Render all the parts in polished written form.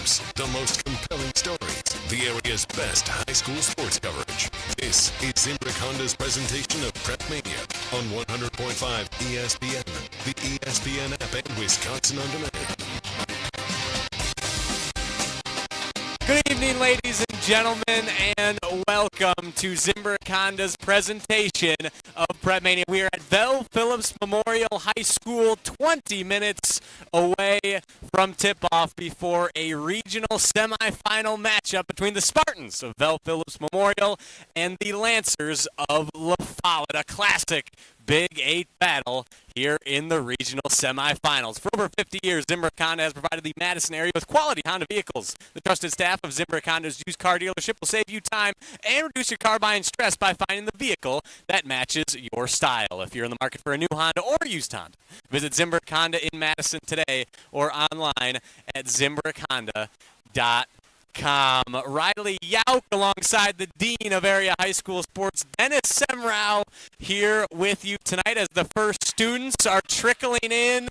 games, the most compelling stories, the area's best high school sports coverage. This is Zimbrick Honda's presentation of PrepMania on 100.5 ESPN, the ESPN app, and Wisconsin On Demand. Good evening, ladies and gentlemen, and welcome to Zimbrick Honda's presentation of PrepMania. We are at Vel Phillips Memorial High School, 20 minutes away from tip-off before a regional semifinal matchup between the Spartans of Vel Phillips Memorial and the Lancers of La Follette, a classic Big 8 battle here in the regional semifinals. For over 50 years, Zimbrick Honda has provided the Madison area with quality Honda vehicles. The trusted staff of Zimbrick Honda's used car dealership will save you time and reduce your car buying stress by finding the vehicle that matches your style. If you're in the market for a new Honda or used Honda, visit Zimbrick Honda in Madison today or online at ZimbrickHonda.com. Riley Yauk alongside the Dean of Area High School Sports, Dennis Semrau, here with you tonight as the first students are trickling in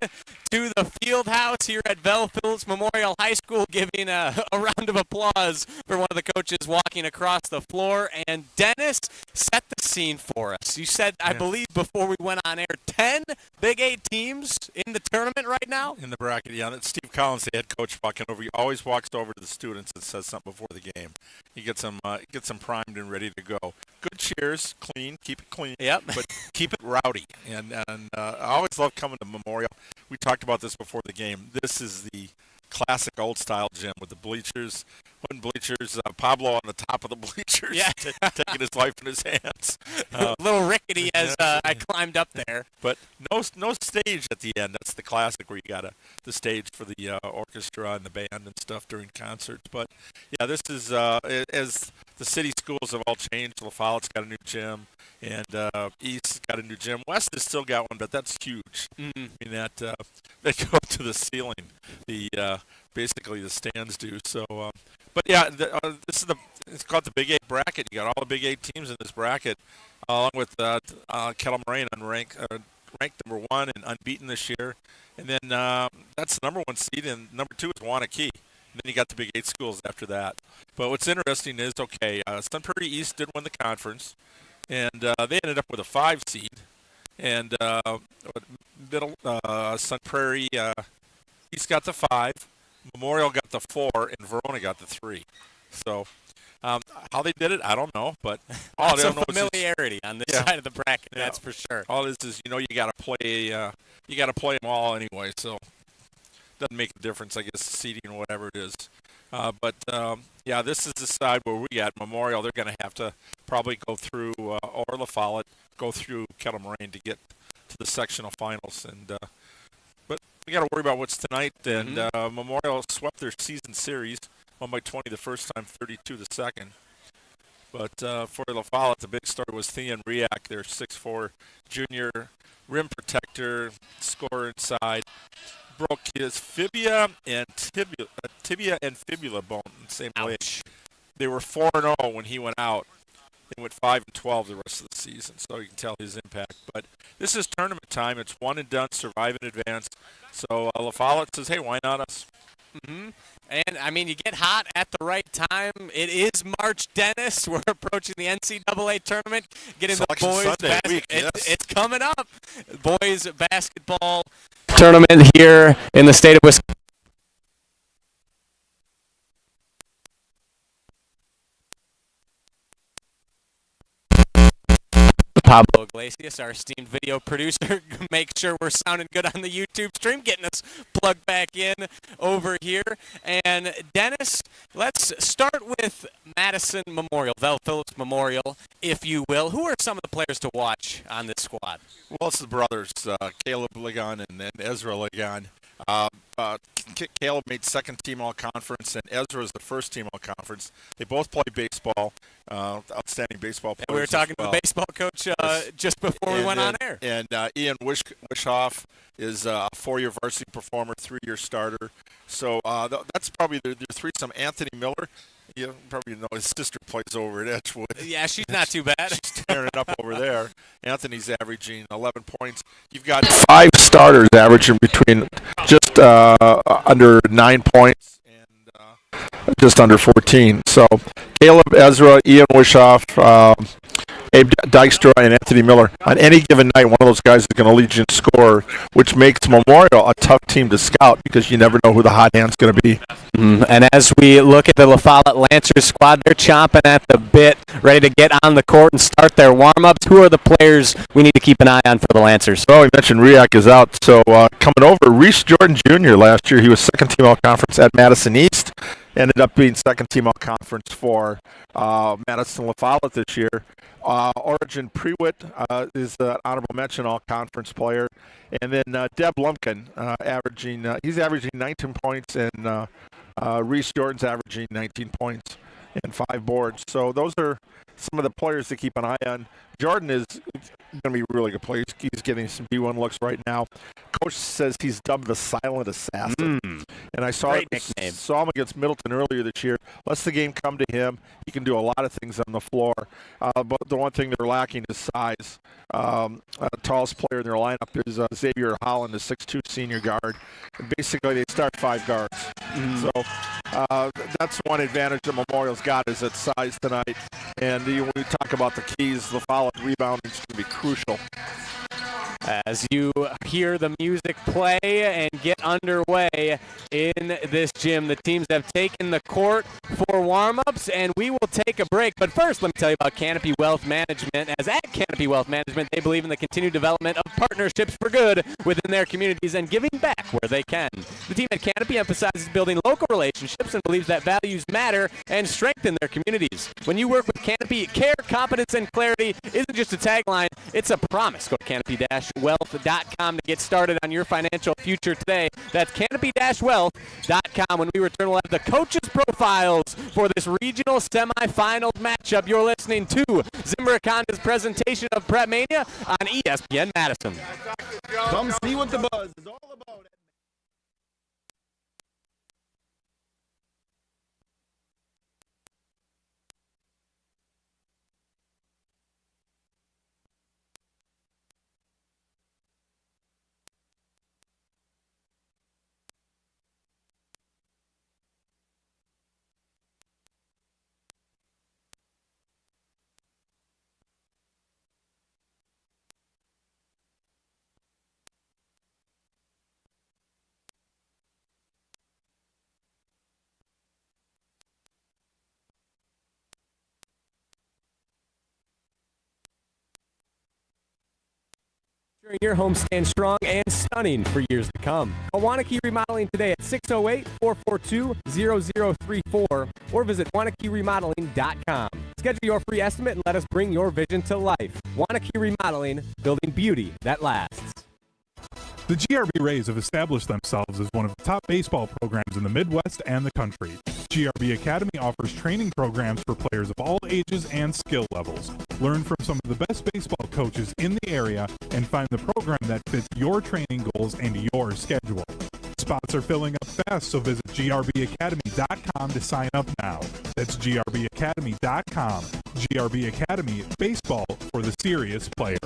to the field house here at Vel Phillips Memorial High School, giving a round of applause for one of the coaches walking across the floor. And Dennis, set the scene for us. You said, I believe before we went on air, 10 Big 8 teams in the tournament right now? In the bracket, yeah. That's Steve Collins, the head coach, walking over. He always walks over to the students and says something before the game. He gets them primed and ready to go. Good cheers, clean, keep it clean, but keep it rowdy. And I always love coming to Memorial. We talked about this before the game. This is the classic old-style gym with the bleachers, wooden bleachers, Pablo on the top of the bleachers, taking his life in his hands. A little rickety as I climbed up there. But no stage at the end. That's the classic where you got the stage for the orchestra and the band and stuff during concerts. But, yeah, this is, as the city schools have all changed, La Follette's got a new gym, and East's got a new gym. West has still got one, but that's huge. I mean, that they go up to the ceiling. Basically the stands do. So, but yeah, this is it's called the Big 8 bracket. You got all the Big 8 teams in this bracket, along with Kettle Moraine ranked number 1 and unbeaten this year. And then that's the number 1 seed, and number 2 is Wanakee. And then you got the Big 8 schools after that. But what's interesting is, Sun Prairie East did win the conference, and they ended up with a 5 seed. And Sun Prairie East got the 5, Memorial got the 4, and Verona got the 3. So how they did it, I don't know, but all I don't know familiarity on this side of the bracket, that's for sure. All it is you got to play them all anyway, so it doesn't make a difference, I guess, seeding or whatever it is. But this is the side where we got Memorial. They're going to have to probably go through or La Follette, go through Kettle Moraine to get to the sectional finals, and but we got to worry about what's tonight. And Memorial swept their season series, won by 20 the first time, 32 the second. But for La Follette, the big star was Thean Riak, their 6'4" junior rim protector, scorer inside. Broke his tibia and fibula bone the same way. They were 4-0 when he went out. They went 5-12 the rest of the season, so you can tell his impact. But this is tournament time. It's one and done, survive in advance. So La Follette says, hey, why not us? And, I mean, you get hot at the right time. It is March, Dennis. We're approaching the NCAA tournament. Getting the boys basketball. It's coming up. Boys basketball tournament here in the state of Wisconsin. Pablo Iglesias, our esteemed video producer, make sure we're sounding good on the YouTube stream, getting us plugged back in over here. And Dennis, let's start with Madison Memorial, Vel Phillips Memorial, if you will. Who are some of the players to watch on this squad? Well, it's the brothers, Caleb Ligon and Ezra Ligon. Caleb made second team all-conference, and Ezra is the first team all-conference. They both play baseball, outstanding baseball players. And we were talking to the baseball coach just before we went on air. And Ian Wishoff is a 4-year varsity performer, 3-year starter. So that's probably their threesome. Anthony Miller, you probably know his sister plays over at Edgewood. Yeah, she's not too bad. She's tearing it up over there. Anthony's averaging 11 points. You've got 5 starters averaging between just under 9 points and just under 14. So Caleb, Ezra, Ian Wishoff, Abe Dykstra, and Anthony Miller. On any given night, one of those guys is going to lead you in score, which makes Memorial a tough team to scout because you never know who the hot hand's going to be. And as we look at the La Follette Lancers squad, they're chomping at the bit, ready to get on the court and start their warm-ups. Who are the players we need to keep an eye on for the Lancers? Well, we mentioned Riak is out, so coming over, Reese Jordan Jr. last year, he was second-team all-conference at Madison East, ended up being second-team all-conference for Madison La Follette this year. Origin Prewitt is an honorable mention all-conference player. And then Deb Lumpkin, he's averaging 19 points, and Reese Jordan's averaging 19 points and 5 boards. So those are some of the players to keep an eye on. Jordan is going to be a really good player. He's getting some B1 looks right now. Coach says he's dubbed the silent assassin. And I saw him against Middleton earlier this year. Lets the game come to him. He can do a lot of things on the floor. But the one thing they're lacking is size. The tallest player in their lineup is Xavier Holland, the 6'2" senior guard. And basically, they start 5 guards. So that's one advantage that Memorial's got is its size tonight. And when we talk about the keys, the foul rebounding is going to be crucial. As you hear the music play and get underway in this gym, the teams have taken the court for warm-ups, and we will take a break. But first, let me tell you about Canopy Wealth Management. As at Canopy Wealth Management, they believe in the continued development of partnerships for good within their communities and giving back where they can. The team at Canopy emphasizes building local relationships and believes that values matter and strengthen their communities. When you work with Canopy, care, competence, and clarity isn't just a tagline, it's a promise. Go to canopy-wealth.com to get started on your financial future today. That's canopy-wealth.com. When we return, we'll have the coaches' profiles for this regional semifinal matchup. You're listening to Zimbrick Honda's presentation of PrepMania on ESPN Madison. Come see what the buzz is all about. Your home stands strong and stunning for years to come. Call Wanakee Remodeling today at 608-442-0034 or visit WanakeeRemodeling.com. Schedule your free estimate and let us bring your vision to life. Wanakee Remodeling, building beauty that lasts. The GRB Rays have established themselves as one of the top baseball programs in the Midwest and the country. GRB Academy offers training programs for players of all ages and skill levels. Learn from some of the best baseball coaches in the area and find the program that fits your training goals and your schedule. Spots are filling up fast, so visit grbacademy.com to sign up now. That's grbacademy.com. GRB Academy, baseball for the serious player.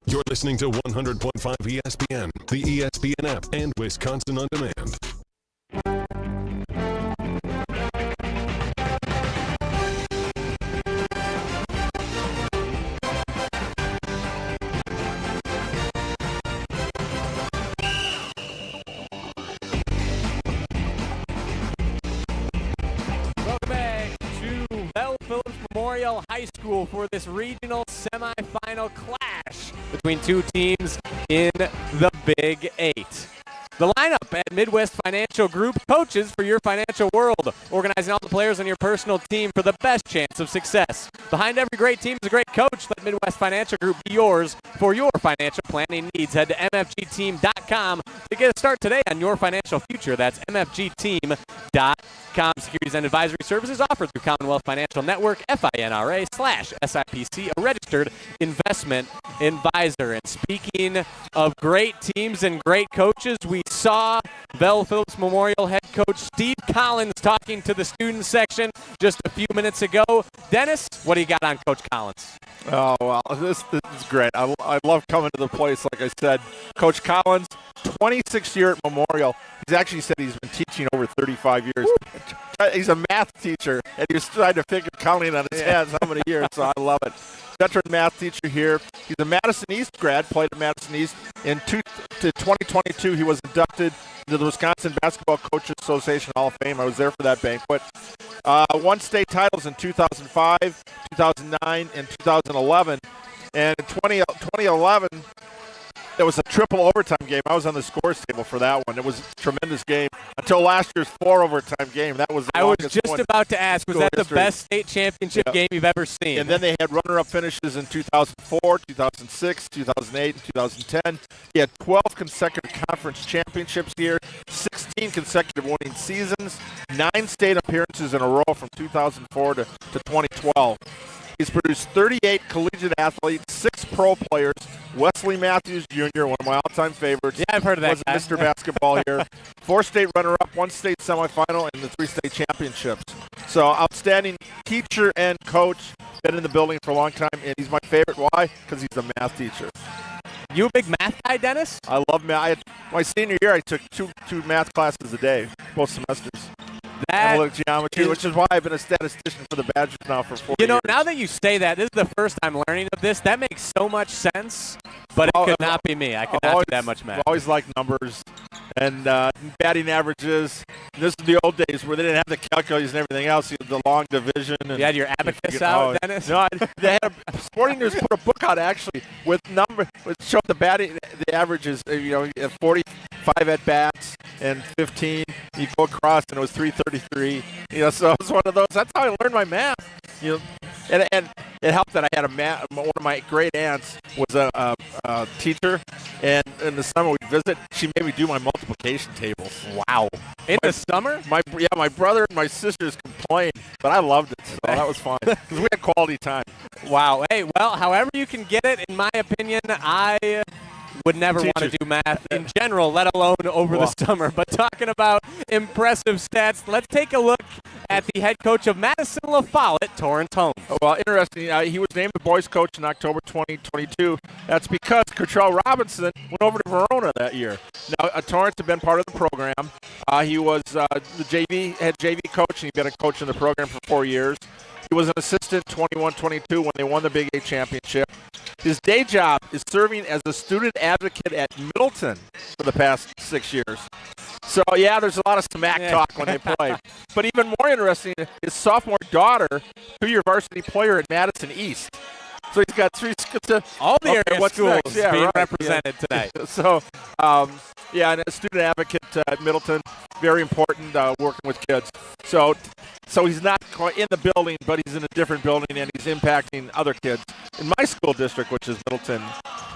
You're listening to 100.5 ESPN, the ESPN app, and Wisconsin On Demand. Welcome back to Vel Phillips Memorial High School for this regional semifinal clash between two teams in the Big 8. The lineup at Midwest Financial Group, coaches for your financial world, organizing all the players on your personal team for the best chance of success. Behind every great team is a great coach. Let Midwest Financial Group be yours for your financial planning needs. Head to mfgteam.com to get a start today on your financial future. That's mfgteam.com. Securities and advisory services offered through Commonwealth Financial Network, FINRA/SIPC, a registered investment advisor. And speaking of great teams and great coaches, we saw Vel Phillips Memorial head coach Steve Collins talking to the student section just a few minutes ago. Dennis, what do you got on Coach Collins? Oh, well, this is great. I love coming to the place. Like I said, Coach Collins, 26 year at Memorial. He's actually said he's been teaching over 35 years. Woo. He's a math teacher, and he's trying to figure counting on his hands how many years, so I love it. Veteran math teacher here. He's a Madison East grad, played at Madison East. In 2022, he was inducted into the Wisconsin Basketball Coaches Association Hall of Fame. I was there for that banquet. Won state titles in 2005, 2009, and 2011. And in 2011, there was a triple overtime game. I was on the scores table for that one. It was a tremendous game until last year's 4 overtime game. That was the I was longest just one about to ask, was that the history. best state championship game you've ever seen? And then they had runner-up finishes in 2004, 2006, 2008, and 2010. He had 12 consecutive conference championships here, 16 consecutive winning seasons, 9 state appearances in a row from 2004 to 2012. He's produced 38 collegiate athletes, 6 pro players. Wesley Matthews Jr., one of my all-time favorites. Yeah, I've heard of that was guy. Mr. Basketball here. 4 state runner-up, 1 state semifinal, and the 3 state championships. So outstanding teacher and coach. Been in the building for a long time, and he's my favorite. Why? Because he's a math teacher. You a big math guy, Dennis? I love math. My senior year, I took two math classes a day, both semesters. Analytic geometry, which is why I've been a statistician for the Badgers now for 4 years. You know, now that you say that, this is the first I'm learning of this. That makes so much sense, but it could not be me. I could not do that much math. I've always liked numbers and batting averages. This is the old days where they didn't have the calculators and everything else. You had the long division. And you had your abacus out, Dennis? No, they had Sporting News put a book out actually with showed the averages. 45 at bats and 15. You go across and it was 333. So it was one of those. That's how I learned my math. And it helped that I had one of my great aunts was a teacher, and in the summer we'd visit. She made me do my multiplication tables. Wow! In the summer? My brother and my sisters complained, but I loved it. So that was fun because we had quality time. Wow. Hey, well, however you can get it, in my opinion, I would never want to do math in general, let alone over the summer. But talking about impressive stats, let's take a look at the head coach of Madison La Follette, Torrance Holmes. Well, interesting. He was named the boys coach in October 2022. That's because Cottrell Robinson went over to Verona that year. Now, Torrance had been part of the program. He was the head JV coach, and he'd been a coach in the program for 4 years. He was an assistant 21-22 when they won the Big 8 championship. His day job is serving as a student advocate at Middleton for the past 6 years. So, yeah, there's a lot of smack talk when they play. But even more interesting, his sophomore daughter, 2-year varsity player at Madison East. So he's got 3 all the area schools being represented tonight. So, and a student advocate at Middleton, very important working with kids. So he's not in the building, but he's in a different building, and he's impacting other kids in my school district, which is Middleton.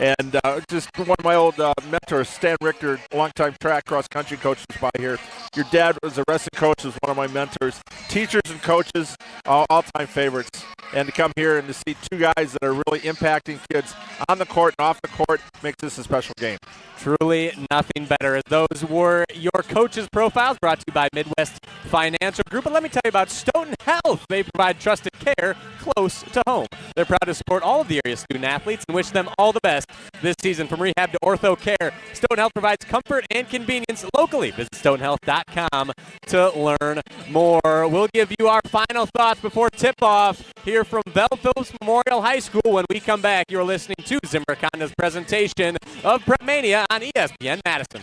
And just one of my old mentors, Stan Richter, longtime track cross-country coach, was by here. Your dad was a wrestling coach, was one of my mentors. Teachers and coaches, all-time favorites. And to come here and to see 2 guys that are really impacting kids on the court and off the court makes this a special game. Truly nothing better. Those were your coaches' profiles brought to you by Midwest Financial Group. But let me tell you about Stoughton Health. They provide trusted care close to home. They're proud to support all of the area student athletes and wish them all the best this season. From rehab to ortho care, Stoughton Health provides comfort and convenience locally. Visit StoughtonHealth.com to learn more. We'll give you our final thoughts before tip-off here from Vel Phillips Memorial High School. When we come back, you're listening to Zimbrick Honda's presentation of PrepMania on ESPN Madison.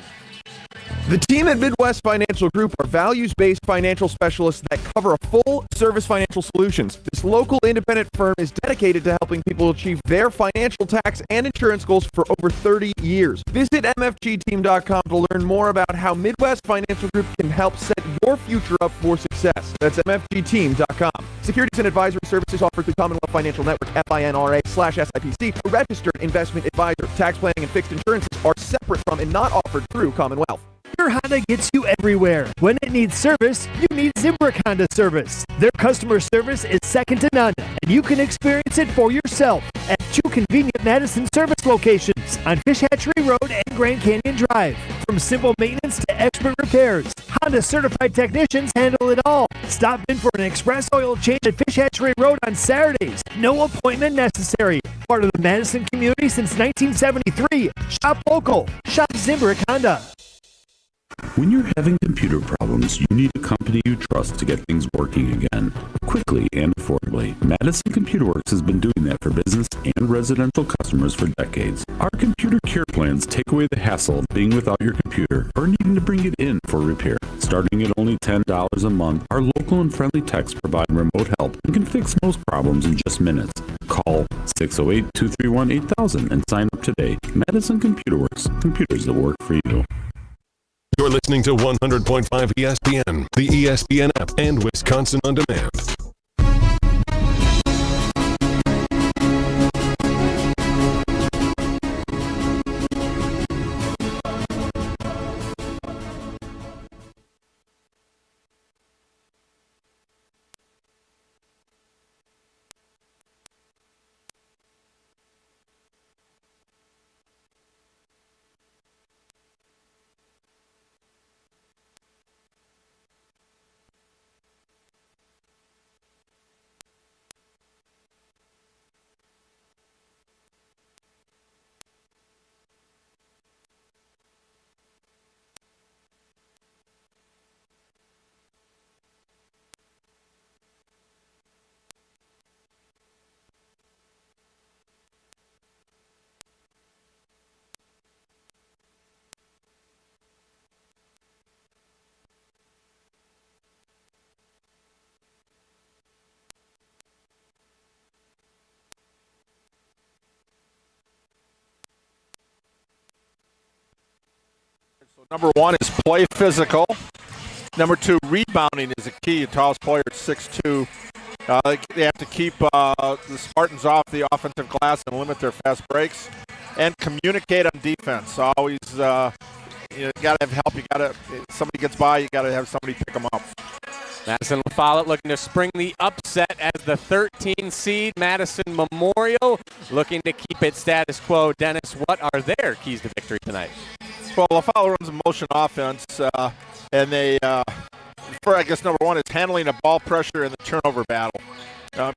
The team at Midwest Financial Group are values-based financial specialists that cover a full-service financial solutions. This local independent firm is dedicated to helping people achieve their financial, tax, and insurance goals for over 30 years. Visit mfgteam.com to learn more about how Midwest Financial Group can help set your future up for success. That's mfgteam.com. Securities and advisory services offered through Commonwealth Financial Network, FINRA/SIPC, a registered investment advisor. Tax planning and fixed insurances are separate from and not offered through Commonwealth. Your Honda gets you everywhere. When it needs service, you need Zimbrick Honda service. Their customer service is second to none, and you can experience it for yourself at 2 convenient Madison service locations on Fish Hatchery Road and Grand Canyon Drive. From simple maintenance to expert repairs, Honda certified technicians handle it all. Stop in for an express oil change at Fish Hatchery Road on Saturdays. No appointment necessary. Part of the Madison community since 1973. Shop local. Shop Zimbrick Honda. When you're having computer problems, you need a company you trust to get things working again, quickly and affordably. Madison Computer Works has been doing that for business and residential customers for decades. Our computer care plans take away the hassle of being without your computer or needing to bring it in for repair. Starting at only $10 a month, our local and friendly techs provide remote help and can fix most problems in just minutes. Call 608-231-8000 and sign up today. Madison Computer Works, computers that work for you. You're listening to 100.5 ESPN, the ESPN app, and Wisconsin On Demand. So number one is play physical. Number two, rebounding is a key. The tallest player is 6'2". They have to keep the Spartans off the offensive glass and limit their fast breaks, and communicate on defense. Always, you got to have help. Somebody gets by, you got to have somebody pick them up. Madison La Follette looking to spring the upset as the 13 seed. Madison Memorial looking to keep it status quo. Dennis, what are their keys to victory tonight? Well, La Follette runs a motion offense, and they, I guess number one is handling the ball pressure in the turnover battle. La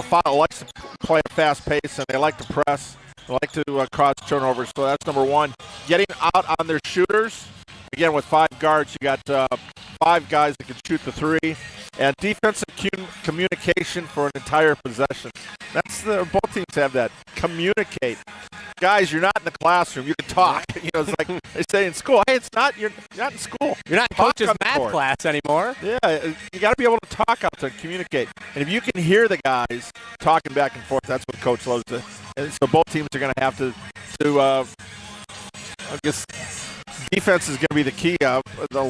Follette likes to play at a fast pace, and they like to press. They like to cause turnovers, so that's number one. Getting out on their shooters. Again, with 5 guards, you got 5 guys that can shoot the three, and defensive communication for an entire possession. Both teams have that. Communicate. Guys, you're not in the classroom. You can talk. It's like they say in school. Hey, you're not in school. You're not in coach's math class anymore. Yeah, you got to be able to talk out there and communicate. And if you can hear the guys talking back and forth, that's what coach loves to. And so both teams are going to have to I guess defense is going to be the key. The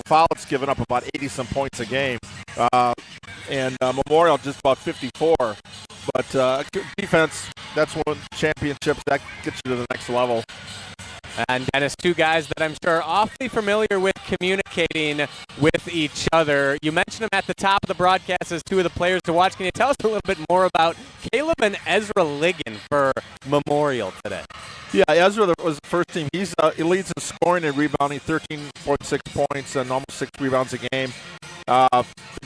Follette's given up about 80-some points a game, and Memorial just about 54. But defense, that's one of the championships that gets you to the next level. And Dennis, 2 guys that I'm sure are awfully familiar with communicating with each other. You mentioned them at the top of the broadcast as 2 of the players to watch. Can you tell us a little bit more about Caleb and Ezra Ligon for Memorial today? Yeah, Ezra was the first team. He leads in scoring and rebounding, 13.6 points and almost 6 rebounds a game.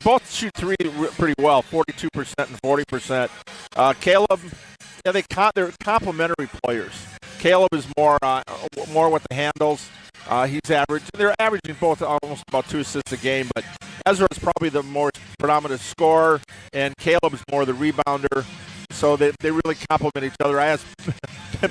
Both shoot three pretty well, 42% and 40%. Caleb, they're complementary players. Caleb is more with the handles. He's average. They're averaging both almost about 2 assists a game, but Ezra is probably the more predominant scorer, and Caleb is more the rebounder. So they really complement each other. I asked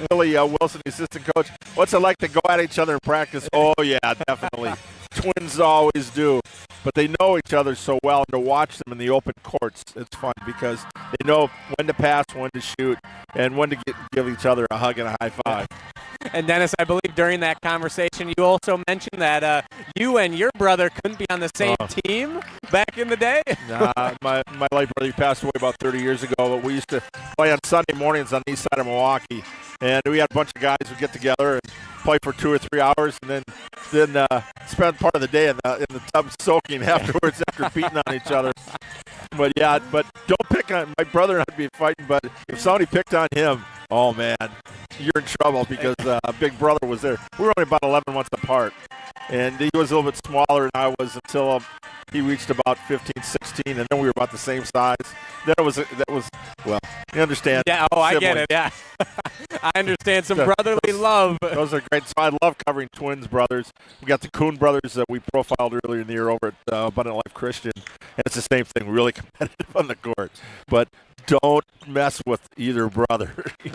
Billy Wilson, the assistant coach, what's it like to go at each other in practice? Oh, yeah, definitely. Twins always do. But they know each other so well, and to watch them in the open courts, it's fun because they know when to pass, when to shoot, and when to give each other a hug and a high five. And Dennis, I believe during that conversation you also mentioned that you and your brother couldn't be on the same team back in the day. My late brother, he passed away about 30 years ago, but we used to play on Sunday mornings on the east side of Milwaukee. And we had a bunch of guys who get together and play for 2 or 3 hours, and then spend part of the day in the tub soaking afterwards after beating on each other. But don't pick on my brother and I'd be fighting. But if somebody picked on him, Oh, man, you're in trouble because Big Brother was there. We were only about 11 months apart, and he was a little bit smaller than I was until he reached about 15, 16, and then we were about the same size. Then well, you understand. Yeah, I get it, yeah. I understand some brotherly love. Those are great. So I love covering twins brothers. We got the Kuhn brothers that we profiled earlier in the year over at Abundant Life Christian, and it's the same thing, really competitive on the court. But don't mess with either brother.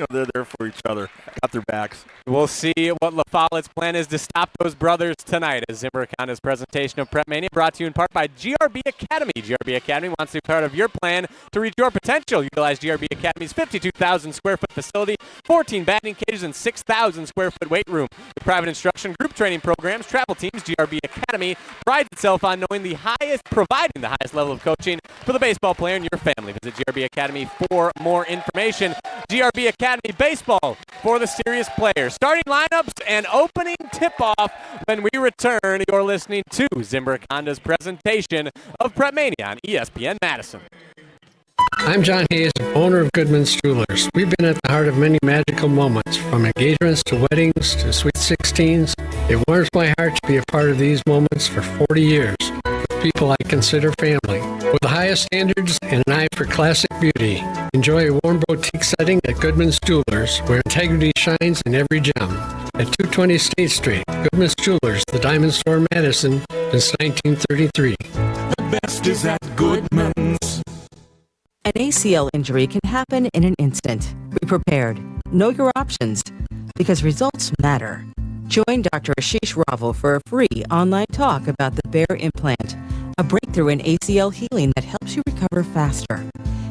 They're there for each other. Got their backs. We'll see what La Follette's plan is to stop those brothers tonight as Zimbrick on his presentation of PrepMania, brought to you in part by GRB Academy. GRB Academy wants to be part of your plan to reach your potential. Utilize GRB Academy's 52,000 square foot facility, 14 batting cages, and 6,000 square foot weight room. With private instruction, group training programs, travel teams, GRB Academy prides itself on providing the highest level of coaching for the baseball player in your family. Visit GRB Academy for more information. GRB Academy Baseball for the serious players. Starting lineups and opening tip-off when we return. You're listening to Zimbrick Honda's presentation of PrepMania on ESPN Madison. I'm John Hayes, owner of Goodman's Jewelers. We've been at the heart of many magical moments, from engagements to weddings to sweet 16s. It warms my heart to be a part of these moments for 40 years with people I consider family. With the highest standards and an eye for classic beauty, enjoy a warm boutique setting at Goodman's Jewelers, where integrity shines in every gem. At 220 State Street, Goodman's Jewelers, the Diamond Store in Madison, since 1933. The best is at Goodman's. An ACL injury can happen in an instant. Be prepared. Know your options, because results matter. Join Dr. Ashish Raval for a free online talk about the Bear implant, a breakthrough in ACL healing that helps you recover faster.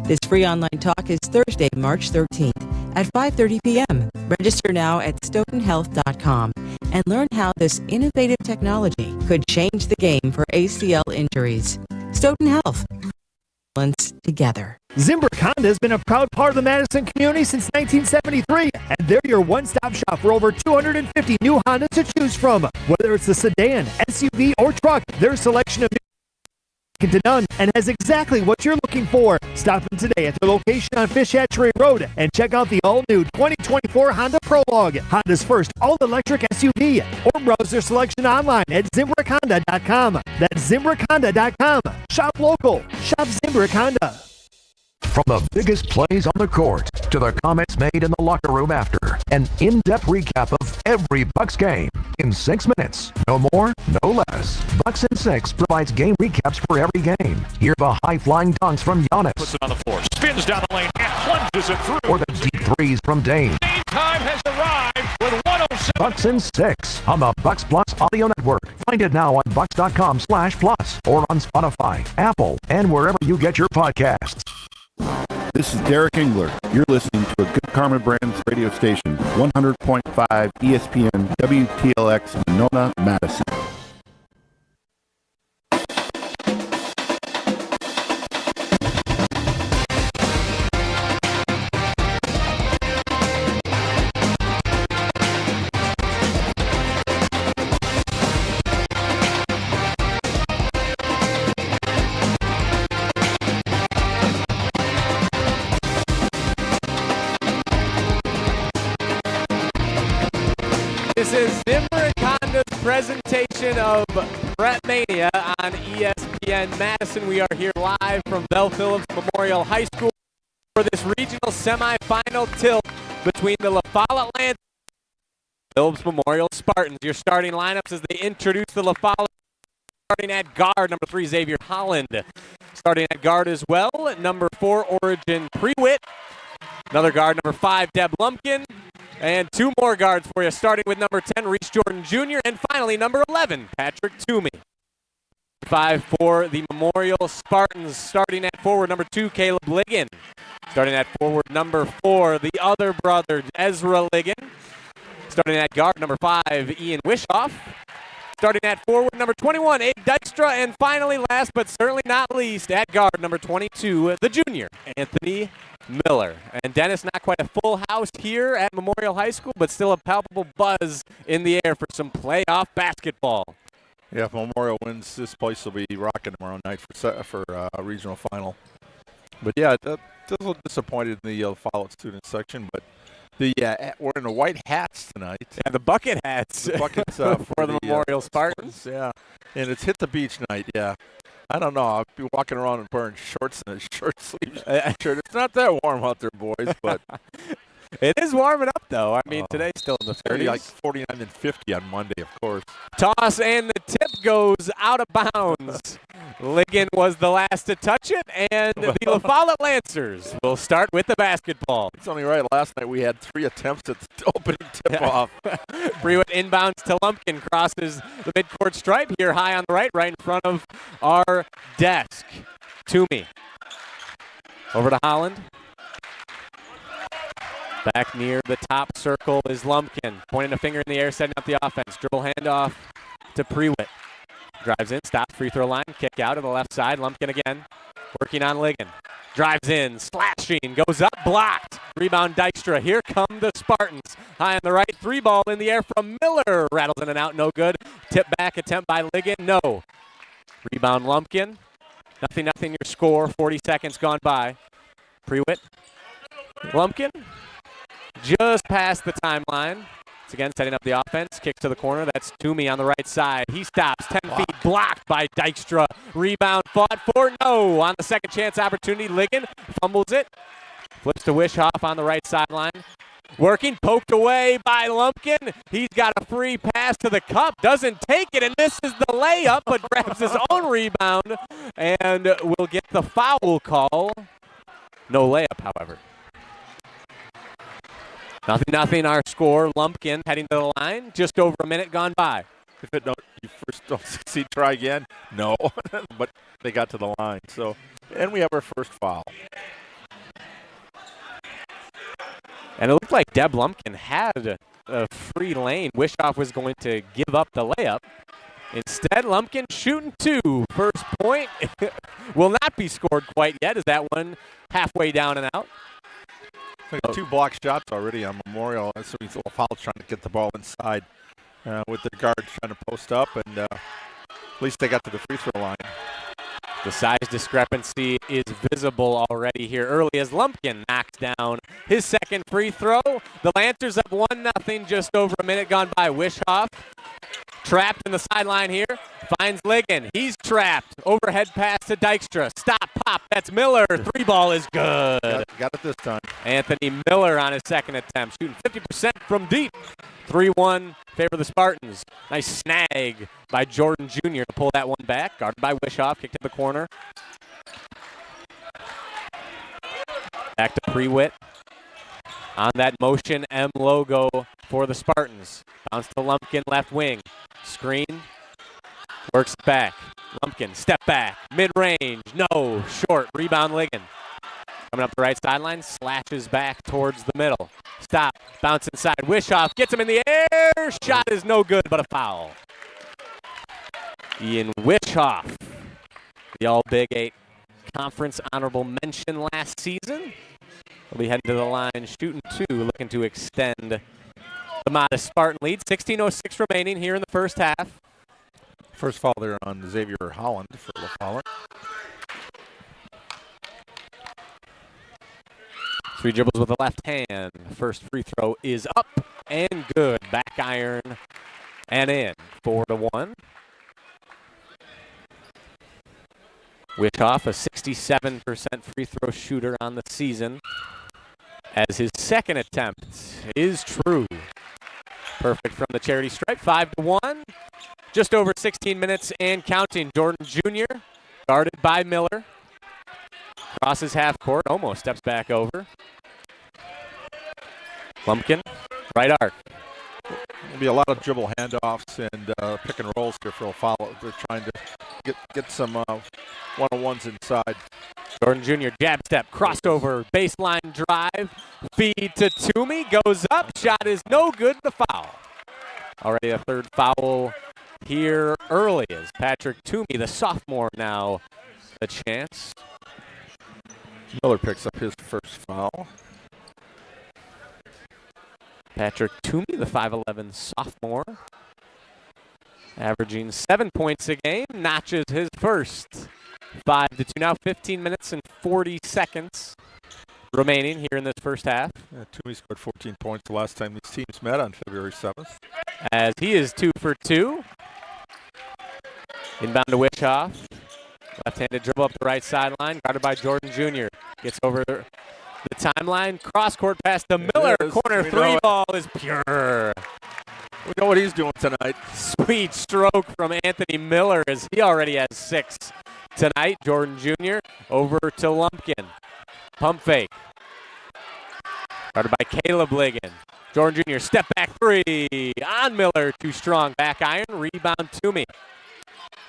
This free online talk is Thursday, March 13th at 5:30 p.m. Register now at stoughtonhealth.com and learn how this innovative technology could change the game for ACL injuries. Stoughton Health. Together. Zimbrick Honda has been a proud part of the Madison community since 1973, and they're your one-stop shop for over 250 new Hondas to choose from. Whether it's the sedan, SUV, or truck, their selection of second to none and has exactly what you're looking for. Stop in today at their location on Fish Hatchery Road and check out the all-new 2024 Honda Prologue, Honda's first all-electric SUV, or browse their selection online at ZimbrickHonda.com. That's ZimbrickHonda.com. Shop local. Shop Zimbrick Honda. From the biggest plays on the court to the comments made in the locker room after, an in-depth recap of every Bucks game in 6 minutes. No more, no less. Bucks in 6 provides game recaps for every game. Hear the high-flying dunks from Giannis. Puts it on the floor, spins down the lane, and plunges it through. Or the deep threes from Dame. Game time has arrived with 107. Bucks in 6 on the Bucks Plus Audio Network. Find it now on bucks.com/plus or on Spotify, Apple, and wherever you get your podcasts. This is Derek Engler. You're listening to a Good Karma Brands radio station, 100.5 ESPN WTLX Monona, Madison. This is Zimbrick Honda's presentation of PrepMania on ESPN Madison. We are here live from Vel Phillips Memorial High School for this regional semifinal tilt between the La Follette and Phillips Memorial Spartans. Your starting lineups as they introduce the La Follette. Starting at guard, number 3, Xavier Holland. Starting at guard as well, number 4, Origin Prewitt. Another guard, number 5, Deb Lumpkin. And 2 more guards for you, starting with number 10, Reese Jordan Jr., and finally number 11, Patrick Toomey. 5 for the Memorial Spartans, starting at forward, number 2, Caleb Ligon. Starting at forward, number 4, the other brother, Ezra Ligon. Starting at guard, number 5, Ian Wishoff. Starting at forward, number 21, Abe Dykstra. And finally, last but certainly not least, at guard, number 22, the junior, Anthony Miller. And Dennis, not quite a full house here at Memorial High School, but still a palpable buzz in the air for some playoff basketball. Yeah, if Memorial wins, this place will be rocking tomorrow night for a regional final. But yeah, a little disappointed in the Follette student section, but wearing the white hats tonight. Yeah, the bucket hats. The buckets for the Memorial Spartans. Yeah, and it's hit the beach night. Yeah, I don't know. I'll be walking around and wearing shorts and a short sleeve shirt. It's not that warm out there, boys, but it is warming up though. I mean, today's still in the 30s. Like 49 and 50 on Monday, of course. Toss and the tip goes out of bounds. Ligon was the last to touch it, and the La Follette Lancers will start with the basketball. It's only right. Last night we had 3 attempts at the opening tip-off. Brewitt inbounds to Lumpkin, crosses the midcourt stripe here high on the right in front of our desk. Toomey. Over to Holland. Back near the top circle is Lumpkin, pointing a finger in the air, setting up the offense. Dribble handoff to Brewitt. Drives in, stops, free throw line, kick out to the left side. Lumpkin again, working on Ligon. Drives in, slashing, goes up, blocked. Rebound Dykstra. Here come the Spartans. High on the right, 3 ball in the air from Miller. Rattles in and out, no good. Tip back, attempt by Ligon, no. Rebound Lumpkin. Nothing, your score. 40 seconds gone by. Brewitt. Lumpkin. Just past the timeline. It's again setting up the offense. Kick to the corner. That's Toomey on the right side. He stops. 10 feet blocked by Dykstra. Rebound fought for. No. On the second chance opportunity, Ligon fumbles it. Flips to Wishoff on the right sideline. Working. Poked away by Lumpkin. He's got a free pass to the cup. Doesn't take it and misses the layup, but grabs his own rebound and will get the foul call. No layup, however. 0-0 our score. Lumpkin heading to the line. Just over a minute gone by. If you first don't succeed, try again. No, but they got to the line. So, and we have our first foul. And it looked like Deb Lumpkin had a free lane. Wishoff was going to give up the layup. Instead, Lumpkin shooting 2. First point will not be scored quite yet. Is that one halfway down and out? Like 2 block shots already on Memorial. So he's a little foul trying to get the ball inside with the guards trying to post up. And at least they got to the free throw line. The size discrepancy is visible already here early as Lumpkin knocks down his second free throw. The Lancers up 1-0, just over a minute gone by. Wishoff trapped in the sideline here. Finds Ligon. He's trapped. Overhead pass to Dykstra. Stop, pop. That's Miller. 3 ball is good. Got it this time. Anthony Miller on his second attempt. Shooting 50% from deep. 3-1 favor the Spartans. Nice snag by Jordan Jr. to pull that one back. Guarded by Wishoff. Kick to the corner. Back to Brewitt. On that motion M logo for the Spartans. Bounce to Lumpkin, left wing. Screen. Works back. Lumpkin, step back. Mid-range. No. Short. Rebound Ligon. Coming up the right sideline. Slashes back towards the middle. Stop. Bounce inside. Wishoff gets him in the air. Shot is no good, but a foul. Ian Wishoff. The All-Big 8 Conference honorable mention last season. We'll be heading to the line, shooting 2, looking to extend the modest Spartan lead. 16:06 remaining here in the first half. First foul there on Xavier Holland for La Follette. 3 dribbles with the left hand. First free throw is up and good. Back iron and in. 4-1. Wishoff, a 67% free throw shooter on the season, as his second attempt is true. Perfect from the charity stripe. 5-1. Just over 16 minutes and counting. Jordan Jr. guarded by Miller. Crosses half court. Almost steps back over. Lumpkin. Right arc. There'll be a lot of dribble handoffs and pick and rolls here for La Follette. They're trying to get some one-on-ones inside. Jordan Jr. jab step, crossover, baseline drive, feed to Toomey, goes up, shot is no good, the foul. Already a third foul here early as Patrick Toomey, the sophomore, now a chance. Miller picks up his first foul. Patrick Toomey, the 5'11 sophomore, averaging 7 points a game, notches his first. 5-2 now, 15 minutes and 40 seconds remaining here in this first half. Yeah, Toomey scored 14 points the last time these teams met on February 7th. As he is 2 for 2. Inbound to Wishoff. Left-handed dribble up the right sideline, guarded by Jordan Jr. Gets over the timeline. Cross-court pass to Miller. Corner three ball is pure. We know what he's doing tonight. Sweet stroke from Anthony Miller as he already has 6 tonight. Jordan Jr. over to Lumpkin. Pump fake. Guarded by Caleb Ligon. Jordan Jr. step back 3 on Miller. Too strong. Back iron. Rebound Toomey.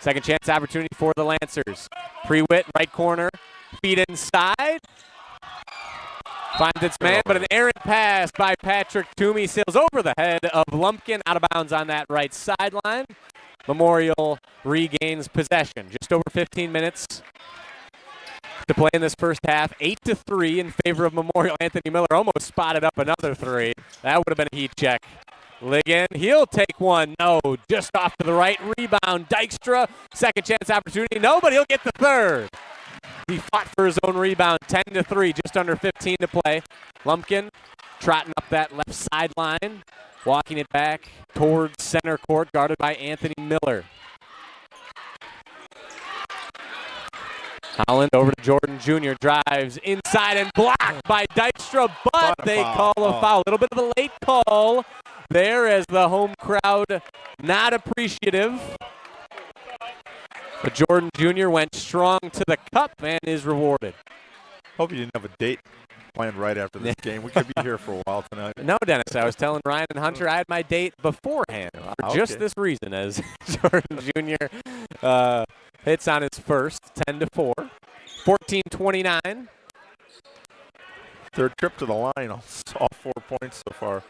Second chance opportunity for the Lancers. Prewitt, right corner. Feed inside. Finds its man, but an errant pass by Patrick Toomey sails over the head of Lumpkin, out of bounds on that right sideline. Memorial regains possession. Just over 15 minutes to play in this first half. 8-3 in favor of Memorial. Anthony Miller almost spotted up another 3. That would have been a heat check. Ligon, he'll take one. No, just off to the right. Rebound, Dykstra. Second chance opportunity. No, but he'll get the third. He fought for his own rebound. 10-3, just under 15 to play. Lumpkin trotting up that left sideline, walking it back towards center court, guarded by Anthony Miller. Holland over to Jordan Jr. Drives inside and blocked by Dykstra, but they call a foul. A little bit of a late call there as the home crowd not appreciative. But Jordan Jr. went strong to the cup and is rewarded. Hope you didn't have a date planned right after this game. We could be here for a while tonight. No, Dennis. I was telling Ryan and Hunter I had my date beforehand for just this reason, as Jordan Jr. Hits on his first, 10-4. 14-29. Third trip to the line. All 4 points so far.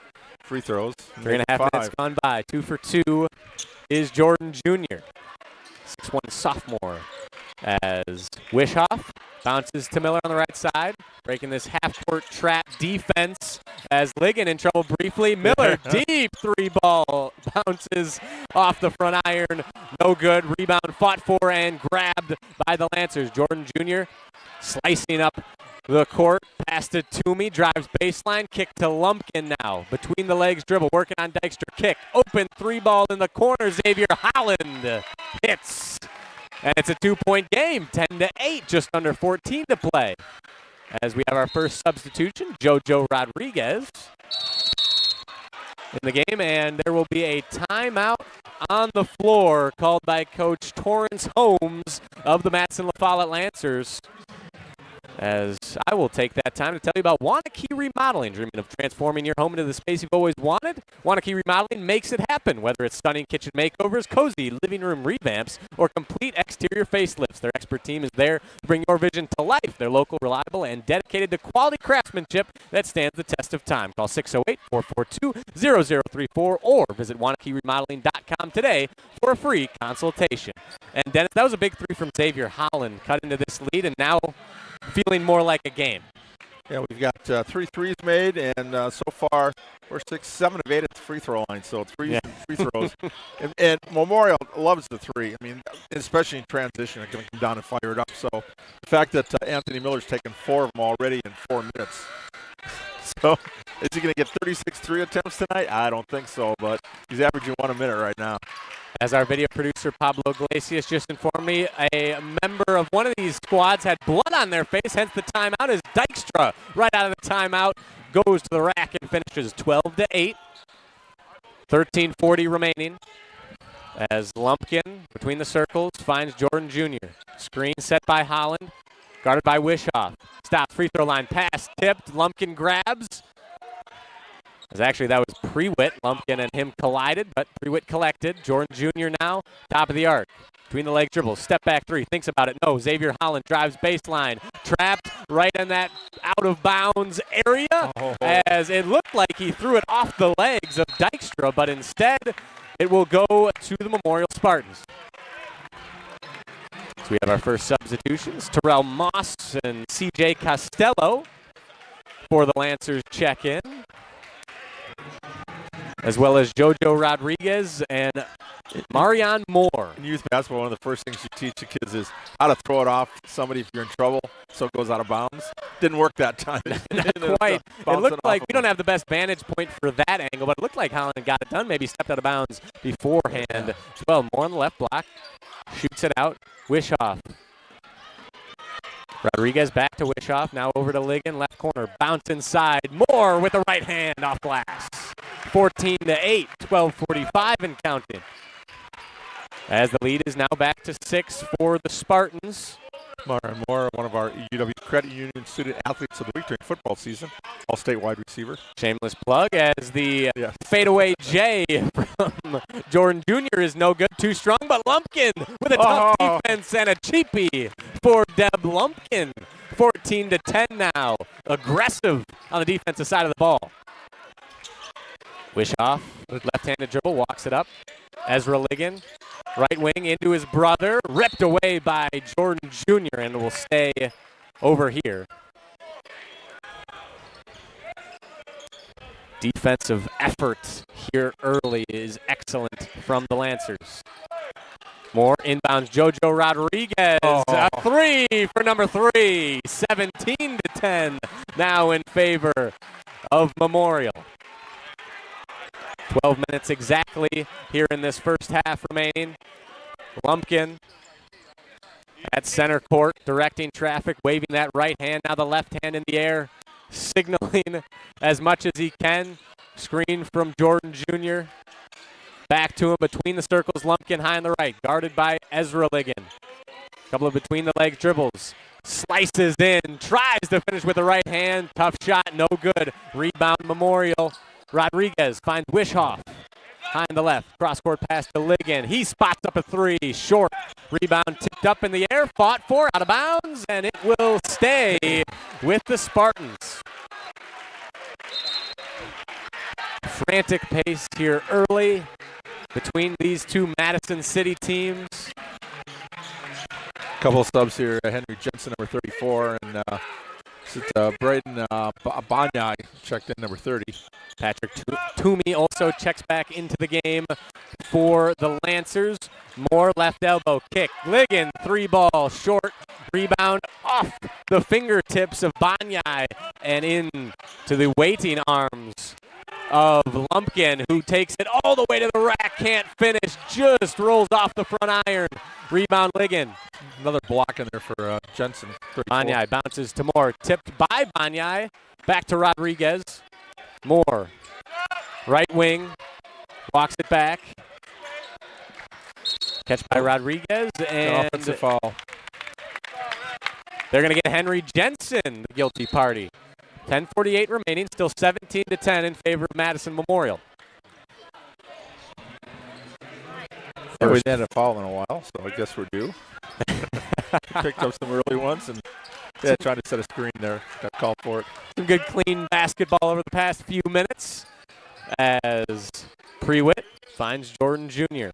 Free throws. 3.5 minutes gone by. 2 for 2 is Jordan Jr. 6'1" sophomore. As Wishoff bounces to Miller on the right side, breaking this half-court trap defense as Ligon in trouble briefly. Miller, deep 3-ball, bounces off the front iron. No good. Rebound fought for and grabbed by the Lancers. Jordan Jr. slicing up the court, pass to Toomey, drives baseline, kick to Lumpkin now. Between the legs dribble, working on Dykstra. Kick, open 3-ball in the corner. Xavier Holland hits. And it's a 2-point game, 10-8, just under 14 to play. As we have our first substitution, JoJo Rodriguez in the game, and there will be a timeout on the floor called by Coach Torrance Holmes of the Madison La Follette Lancers. As I will take that time to tell you about Wanakee Remodeling. Dreaming of transforming your home into the space you've always wanted? Wanakee Remodeling makes it happen. Whether it's stunning kitchen makeovers, cozy living room revamps, or complete exterior facelifts, their expert team is there to bring your vision to life. They're local, reliable, and dedicated to quality craftsmanship that stands the test of time. Call 608-442-0034 or visit WanakeeRemodeling.com today for a free consultation. And Dennis, that was a big 3 from Xavier Holland. Cut into this lead, and now feeling more like a game. Yeah, we've got 3 threes made, and so far we're 7 of 8 at the free throw line, so free throws. and Memorial loves the 3. I mean, especially in transition, it's going to come down and fire it up. So the fact that Anthony Miller's taken 4 of them already in 4 minutes. So is he going to get 36 3 attempts tonight? I don't think so, but he's averaging 1 a minute right now. As our video producer, Pablo Iglesias, just informed me, a member of one of these squads had blood on their face, hence the timeout, as Dykstra, right out of the timeout, goes to the rack and finishes 12-8. 13:40 remaining. As Lumpkin, between the circles, finds Jordan Jr. Screen set by Holland, guarded by Wishoff. Stops, free throw line, pass, tipped, Lumpkin grabs. As actually that was Prewitt. Lumpkin and him collided, but Prewitt collected. Jordan Jr. now, top of the arc. Between the leg dribble, step back 3, thinks about it. No, Xavier Holland drives baseline. Trapped right in that out of bounds area as it looked like he threw it off the legs of Dykstra, but instead it will go to the Memorial Spartans. So we have our first substitutions. Terrell Moss and C.J. Costello for the Lancers check in, as well as JoJo Rodriguez and Marion Moore. In youth basketball, one of the first things you teach the kids is how to throw it off somebody if you're in trouble so it goes out of bounds. Didn't work that time. Not quite. It looked like we don't have the best vantage point for that angle, but it looked like Holland got it done. Maybe stepped out of bounds beforehand as well. Moore on the left block. Shoots it out. Wishoff. Rodriguez back to Wishoff. Now over to Ligon. Left corner. Bounce inside. Moore with the right hand off glass. 14-8. 12:45 and counting. As the lead is now back to 6 for the Spartans. Marion Moore, one of our UW Credit Union Student Athletes of the Week during football season. All-state wide receiver. Shameless plug as the fadeaway J from Jordan Jr. is no good. Too strong, but Lumpkin with a tough defense and a cheapie for Deb Lumpkin. 14-10 now. Aggressive on the defensive side of the ball. Wishoff, left-handed dribble, walks it up. Ezra Ligon, right wing into his brother, ripped away by Jordan Jr. and will stay over here. Defensive effort here early is excellent from the Lancers. More inbounds, JoJo Rodriguez, a three for number 3, 17-10 now in favor of Memorial. 12 minutes exactly here in this first half remaining. Lumpkin at center court, directing traffic, waving that right hand, now the left hand in the air, signaling as much as he can. Screen from Jordan Jr. Back to him between the circles, Lumpkin high on the right, guarded by Ezra Ligon. Couple of between the legs dribbles. Slices in, tries to finish with the right hand. Tough shot, no good. Rebound Memorial. Rodriguez finds Wishoff. High on the left, cross-court pass to Ligon. He spots up a three, short. Rebound tipped up in the air, fought for, out of bounds, and it will stay with the Spartans. Frantic pace here early between these two Madison City teams. Couple of subs here. Henry Jensen, number 34, and Braden Banyai checked in, number 30. Patrick Toomey also checks back into the game for the Lancers. Moore left elbow kick. Ligon, three ball, short. Rebound off the fingertips of Banyai and in to the waiting arms of Lumpkin, who takes it all the way to the rack, can't finish, just rolls off the front iron. Rebound Ligon. Another block in there for Jensen. 34. Banyai bounces to Moore, tipped by Banyai, back to Rodriguez. Moore, right wing, walks it back. Catch by Rodriguez, and offensive foul. They're going to get Henry Jensen, the guilty party. 10:48 remaining, still 17-10 in favor of Madison Memorial. Yeah, we hadn't had a foul in a while, so I guess we're due. Picked up some early ones and trying to set a screen there. Got called for it. Some good clean basketball over the past few minutes as Prewitt finds Jordan Jr.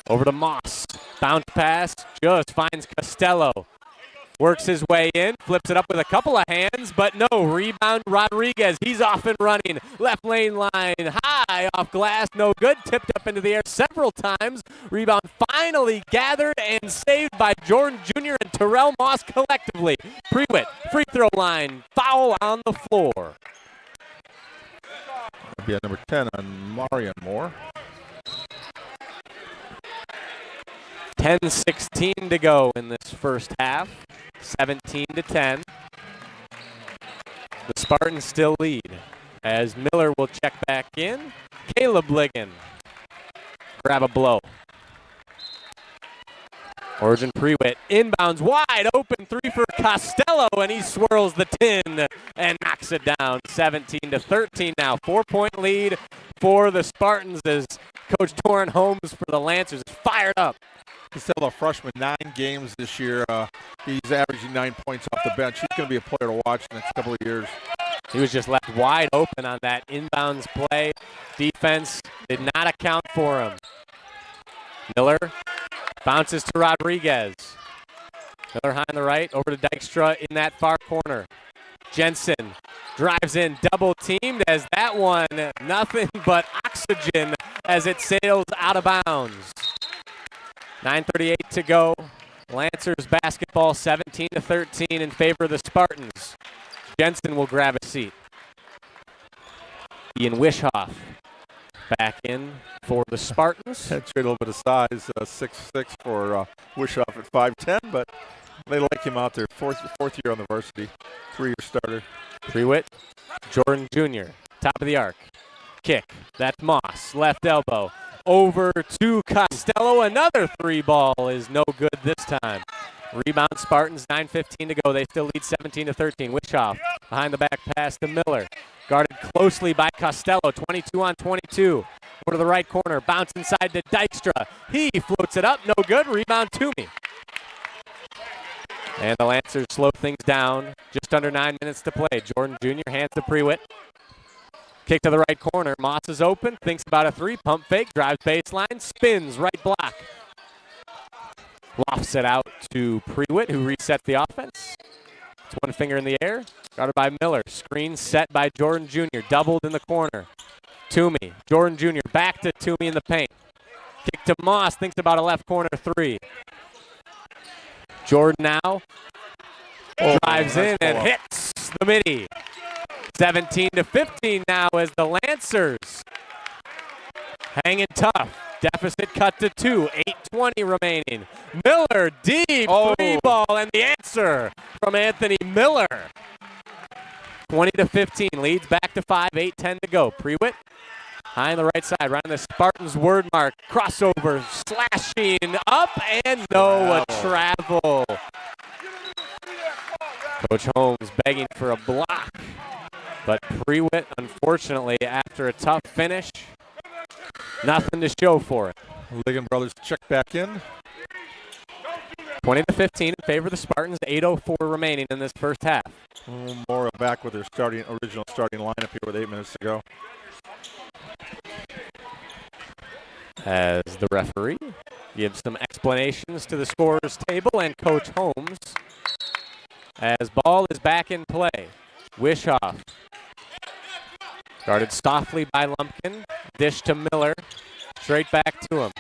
Over to Moss. Bounce pass, just finds Costello. Works his way in, flips it up with a couple of hands, but no, rebound Rodriguez. He's off and running. Left lane line, high off glass, no good. Tipped up into the air several times. Rebound finally gathered and saved by Jordan Jr. and Terrell Moss collectively. Prewitt, free throw line, foul on the floor. That'll be at number 10 on Marion Moore. 10:16 to go in this first half. 17-10. The Spartans still lead as Miller will check back in. Caleb Ligon grab a blow. Origin Prewitt inbounds wide open, three for Costello, and he swirls the tin and knocks it down. 17-13 now. 4-point lead for the Spartans as Coach Torrin Holmes for the Lancers is fired up. He's still a freshman, 9 games this year. He's averaging 9 points off the bench. He's going to be a player to watch the next couple of years. He was just left wide open on that inbounds play. Defense did not account for him. Miller bounces to Rodriguez. Miller high on the right, over to Dykstra in that far corner. Jensen drives in, double teamed as that one, nothing but oxygen as it sails out of bounds. 9:38 to go. Lancers basketball 17-13 in favor of the Spartans. Jensen will grab a seat. Ian Wishoff back in for the Spartans. Had a little bit of size, 6'6" for Wishoff at 5'10", but they like him out there. Fourth year on the varsity, 3-year starter. Prewitt, Jordan Jr., top of the arc. Kick, that's Moss, left elbow. Over to Costello, another three ball is no good this time. Rebound Spartans, 9:15 to go. They still lead 17-13. Wishoff behind the back pass to Miller. Guarded closely by Costello, 22 on 22. Over to the right corner, bounce inside to Dykstra. He floats it up, no good. Rebound Toomey. And the Lancers slow things down. Just under 9 minutes to play. Jordan Jr. hands to Prewitt. Kick to the right corner. Moss is open. Thinks about a three. Pump fake. Drives baseline. Spins. Right block. Lofts it out to Prewitt, who reset the offense. It's one finger in the air. Guarded by Miller. Screen set by Jordan Jr. Doubled in the corner. Toomey. Jordan Jr. back to Toomey in the paint. Kick to Moss. Thinks about a left corner three. Jordan now drives in and hits the midi. 17-15 now as the Lancers hanging tough. Deficit cut to 2. 8:20 remaining. Miller deep three ball and the answer from Anthony Miller. 20-15 leads back to 5. 8:10 to go. Prewitt high on the right side, right on the Spartans word mark. Crossover, slashing up and no a travel. Coach Holmes begging for a block. But Prewitt, unfortunately, after a tough finish, nothing to show for it. Ligon brothers check back in. 20-15 in favor of the Spartans. 8:04 remaining in this first half. Mora back with their original starting lineup here with 8 minutes to go. As the referee gives some explanations to the scorer's table and Coach Holmes. As ball is back in play. Wishoff. Guarded softly by Lumpkin. Dish to Miller. Straight back to him.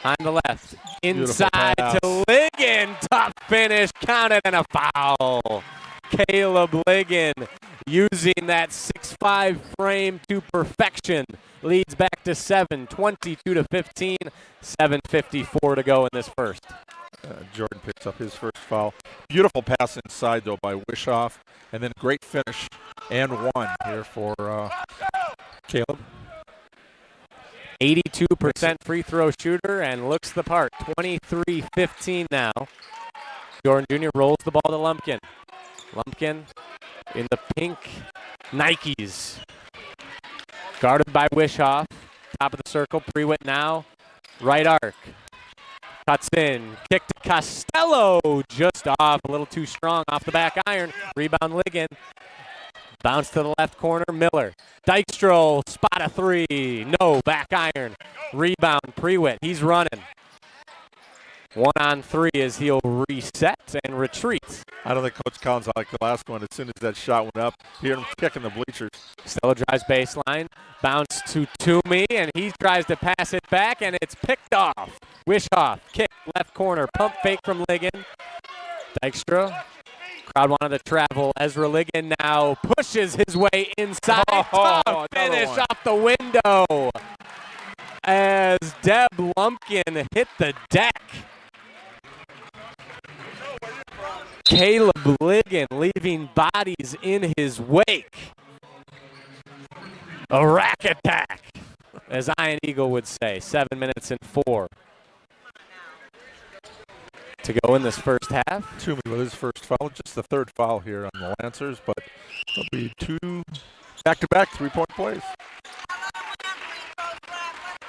On the left. Inside to Ligon. Tough finish. Counted and a foul. Caleb Ligon using that 6'5" frame to perfection. Leads back to 7. 22-15. 7:54 to go in this first. Jordan picks up his first foul. Beautiful pass inside, though, by Wishoff. And then great finish and one here for Caleb. 82% free throw shooter and looks the part. 23-15 now. Jordan Jr. rolls the ball to Lumpkin. Lumpkin in the pink Nikes. Guarded by Wishoff. Top of the circle. Prewitt now. Right arc. Cuts in. Kick to Costello. Just off. A little too strong off the back iron. Rebound Ligon. Bounce to the left corner. Miller. Dykstra. Spot a three. No. Back iron. Rebound. Prewitt. He's running. 1-on-3 as he'll reset and retreat. I don't think Coach Collins liked the last one. As soon as that shot went up, hear him kicking the bleachers. Still drives baseline. Bounce to Toomey, and he tries to pass it back, and it's picked off. Wishoff, kick, left corner. Pump fake from Ligon. Dykstra. Crowd wanted to travel. Ezra Ligon now pushes his way inside. Tough finish off the window as Deb Lumpkin hit the deck. Caleb Ligon leaving bodies in his wake. A rack attack, as Ian Eagle would say. 7 minutes and 4 to go in this first half. Toomey with his first foul, just the third foul here on the Lancers, but there'll be 2 back-to-back three-point plays.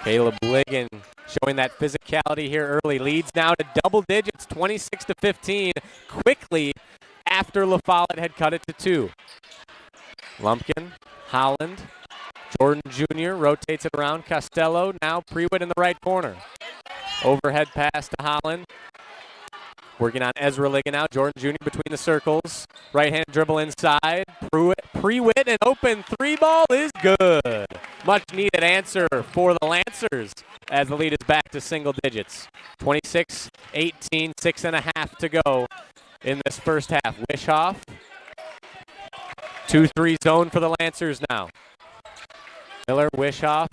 Caleb Ligon showing that physicality here early. Leads now to double digits, 26-15, quickly after La Follette had cut it to 2. Lumpkin, Holland, Jordan Jr. rotates it around. Costello, now Prewitt in the right corner. Overhead pass to Holland. Working on Ezra Ligon now. Jordan Jr. between the circles. Right hand dribble inside. Prewitt, an open three ball is good. much-needed answer for the Lancers as the lead is back to single digits. 26-18, 6.5 to go in this first half. Wishoff, 2-3 zone for the Lancers now. Miller, Wishoff,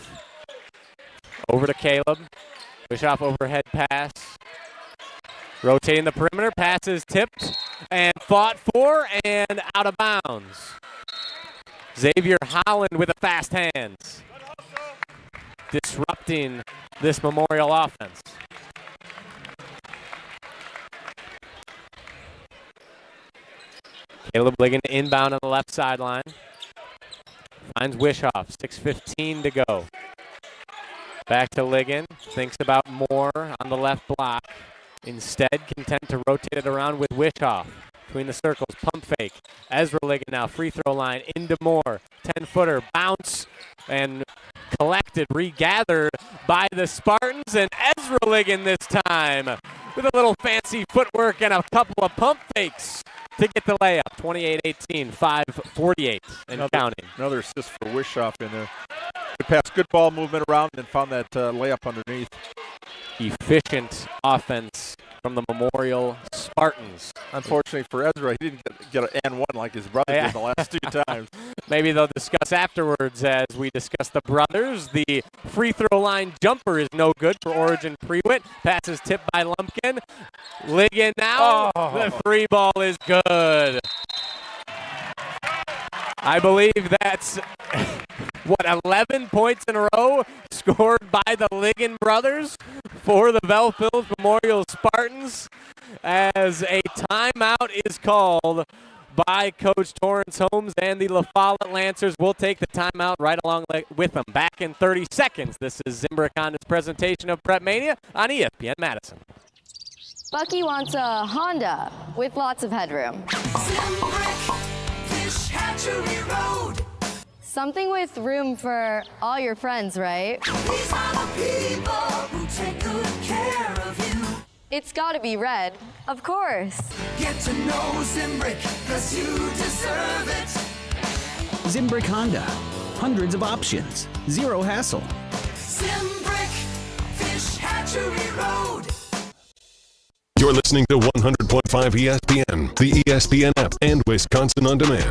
over to Caleb. Wishoff overhead pass. Rotating the perimeter, pass is tipped and fought for and out of bounds. Xavier Holland with the fast hands, disrupting this Memorial offense. Caleb Ligon inbound on the left sideline. Finds Wishoff, 6:15 to go. Back to Ligon, thinks about Moore on the left block. Instead, content to rotate it around with Wishoff. Between the circles, pump fake. Ezra Ligon now, free throw line, into Moore. 10-footer, bounce, and collected, regathered by the Spartans. And Ezra Ligon this time with a little fancy footwork and a couple of pump fakes to get the layup. 28-18, 5:48 and counting. Another assist for Wishoff in there. Good pass, good ball movement around, and found that layup underneath. Efficient offense from the Memorial Spartans. Unfortunately for Ezra, he didn't get an and one like his brother did the last two times. Maybe they'll discuss afterwards as we discuss the brothers. The free throw line jumper is no good for Origin Prewitt. Pass is tipped by Lumpkin. Ligon now. Oh. The free ball is good. I believe that's, 11 points in a row scored by the Ligon brothers for the Vel Phillips Memorial Spartans as a timeout is called by Coach Torrance Holmes, and the La Follette Lancers will take the timeout right along with them. Back in 30 seconds. This is Zimbrick Honda's presentation of PrepMania on ESPN Madison. Bucky wants a Honda with lots of headroom. Zimbrick, Fish Hatchery Road. Something with room for all your friends, right? These are the people who take good care of you. It's gotta be red, of course. Get to know Zimbrick, 'cause you deserve it. Zimbrick Honda. Hundreds of options. Zero hassle. Zimbrick, Fish Hatchery Road. You're listening to 100.5 ESPN, the ESPN app, and Wisconsin On Demand.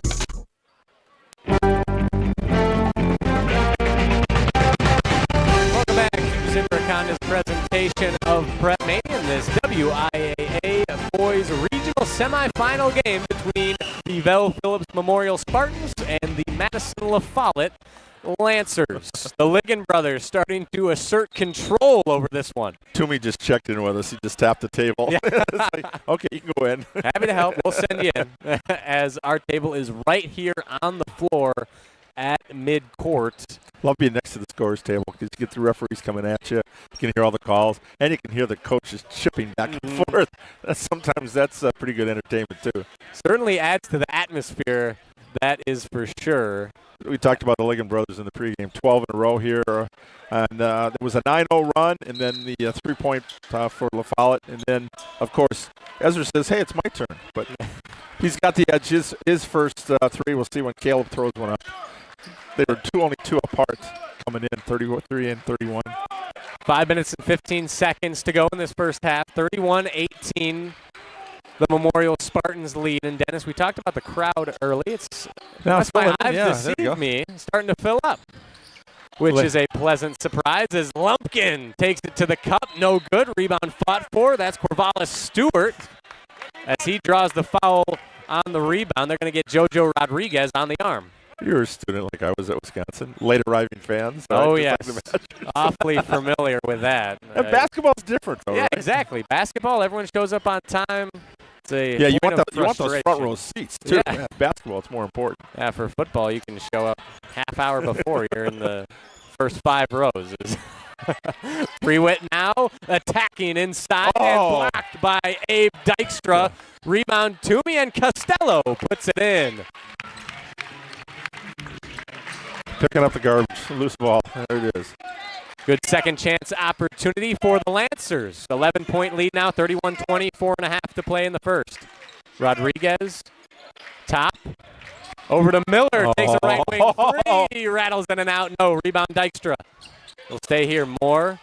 Welcome back to Zimbrick Honda's presentation of PrepMania in this WIAA Boys Regional Semifinal game between the Vel Phillips Memorial Spartans and the Madison La Follette Lancers. The Ligon brothers starting to assert control over this one. Toomey just checked in with us. He just tapped the table. Yeah. It's like, okay, you can go in. Happy to help. We'll send you in as our table is right here on the floor at midcourt. Love being next to the scorers table because you get the referees coming at you. You can hear all the calls, and you can hear the coaches chipping back and forth. Sometimes that's pretty good entertainment, too. Certainly adds to the atmosphere, that is for sure. We talked about the Ligon brothers in the pregame, 12 in a row here. And there was a 9-0 run, and then the 3-point for La Follette. And then, of course, Ezra says, hey, it's my turn. But he's got the edge. His first three, we'll see when Caleb throws one up. They were only two apart coming in, 33 and 31. 5 minutes and 15 seconds to go in this first half. 31-18. The Memorial Spartans lead. And Dennis, we talked about the crowd early. That's my eyes deceived me. It's starting to fill up, which is a pleasant surprise as Lumpkin takes it to the cup. No good. Rebound fought for. That's Corvallis Stewart. As he draws the foul on the rebound, they're going to get JoJo Rodriguez on the arm. You're a student like I was at Wisconsin. Late arriving fans. Oh, yes. Awfully familiar with that. And basketball's different, though, yeah, right? Exactly. Basketball, everyone shows up on time. Yeah, you want those front row seats, too. Yeah. Basketball, it's more important. Yeah, for football, you can show up half hour before you're in the first 5 rows. Prewitt now attacking inside and blocked by Abe Dykstra. Rebound Toomey, and Costello puts it in. Picking up the garbage, loose ball. There it is. Good second chance opportunity for the Lancers. 11-point lead now, 31-20, 4.5 to play in the first. Rodriguez, top, Over to Miller, takes a right wing three, rattles in and out, no, rebound Dykstra. He'll stay here, Moore,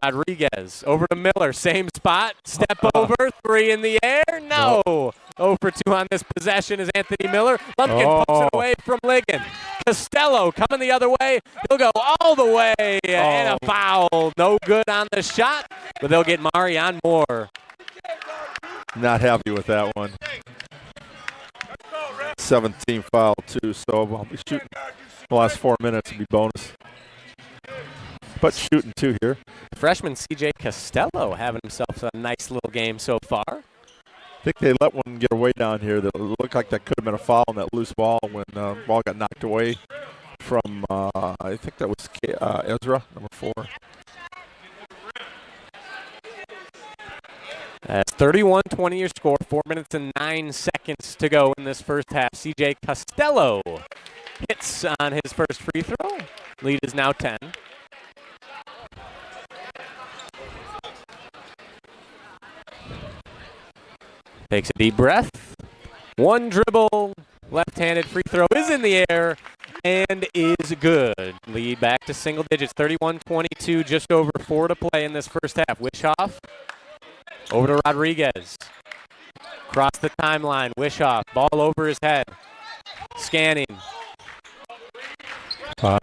Rodriguez, over to Miller, same spot, step over, three in the air, no. 0 for 2 on this possession is Anthony Miller. Lumpkin pokes it away from Ligon. Costello coming the other way, he'll go all the way, and a foul, no good on the shot, but they'll get Mari on Moore. Not happy with that one. 17 foul, too, so I'll be shooting the last 4 minutes and be bonus. But shooting 2 here. Freshman C.J. Costello having himself a nice little game so far. I think they let one get away down here that looked like that could have been a foul on that loose ball when the ball got knocked away from, I think that was Ezra, number 4. That's 31-20 your score, 4 minutes and 9 seconds to go in this first half. C.J. Costello hits on his first free throw. Lead is now 10. Takes a deep breath. One dribble, left-handed free throw is in the air and is good. Lead back to single digits, 31-22, just over 4 to play in this first half. Wishoff over to Rodriguez. Across the timeline, Wishoff, ball over his head. Scanning.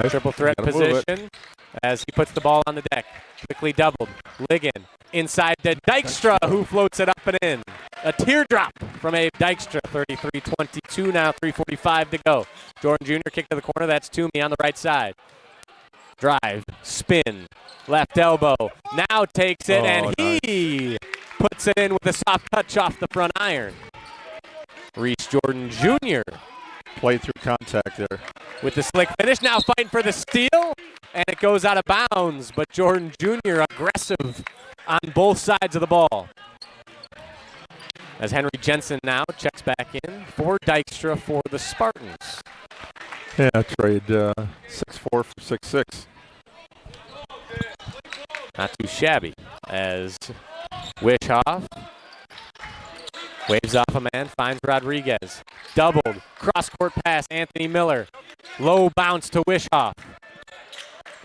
Triple threat position as he puts the ball on the deck. Quickly doubled. Ligon inside to Dykstra, who floats it up and in. A teardrop from Abe Dykstra, 33-22 now, 3:45 to go. Jordan Jr. kick to the corner, that's Toomey on the right side. Drive, spin, left elbow, now takes it, and he puts it in with a soft touch off the front iron. Reese Jordan Jr. played through contact there. With the slick finish, now fighting for the steal, and it goes out of bounds, but Jordan Jr. aggressive on both sides of the ball. As Henry Jensen now checks back in for Dykstra for the Spartans. Yeah, trade 6'4 for 6'6. Not too shabby as Wishoff waves off a man, finds Rodriguez. Doubled, cross-court pass, Anthony Miller. Low bounce to Wishoff.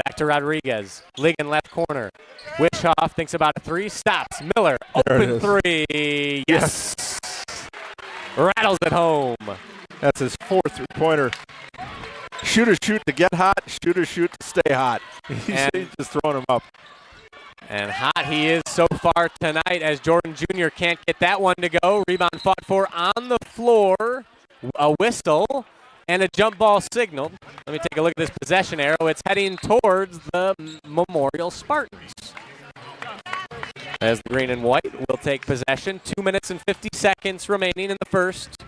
Back to Rodriguez. Ligon left corner. Wishoff thinks about a three, stops. Miller, open three. Yes. Rattles it home. That's his 4th three-pointer. Shooter shoot to get hot, shooter shoot to stay hot. He's just throwing them up. And hot he is so far tonight as Jordan Jr. can't get that one to go. Rebound fought for on the floor. A whistle and a jump ball signal. Let me take a look at this possession arrow. It's heading towards the Memorial Spartans. As the green and white will take possession. 2 minutes and 50 seconds remaining in the first.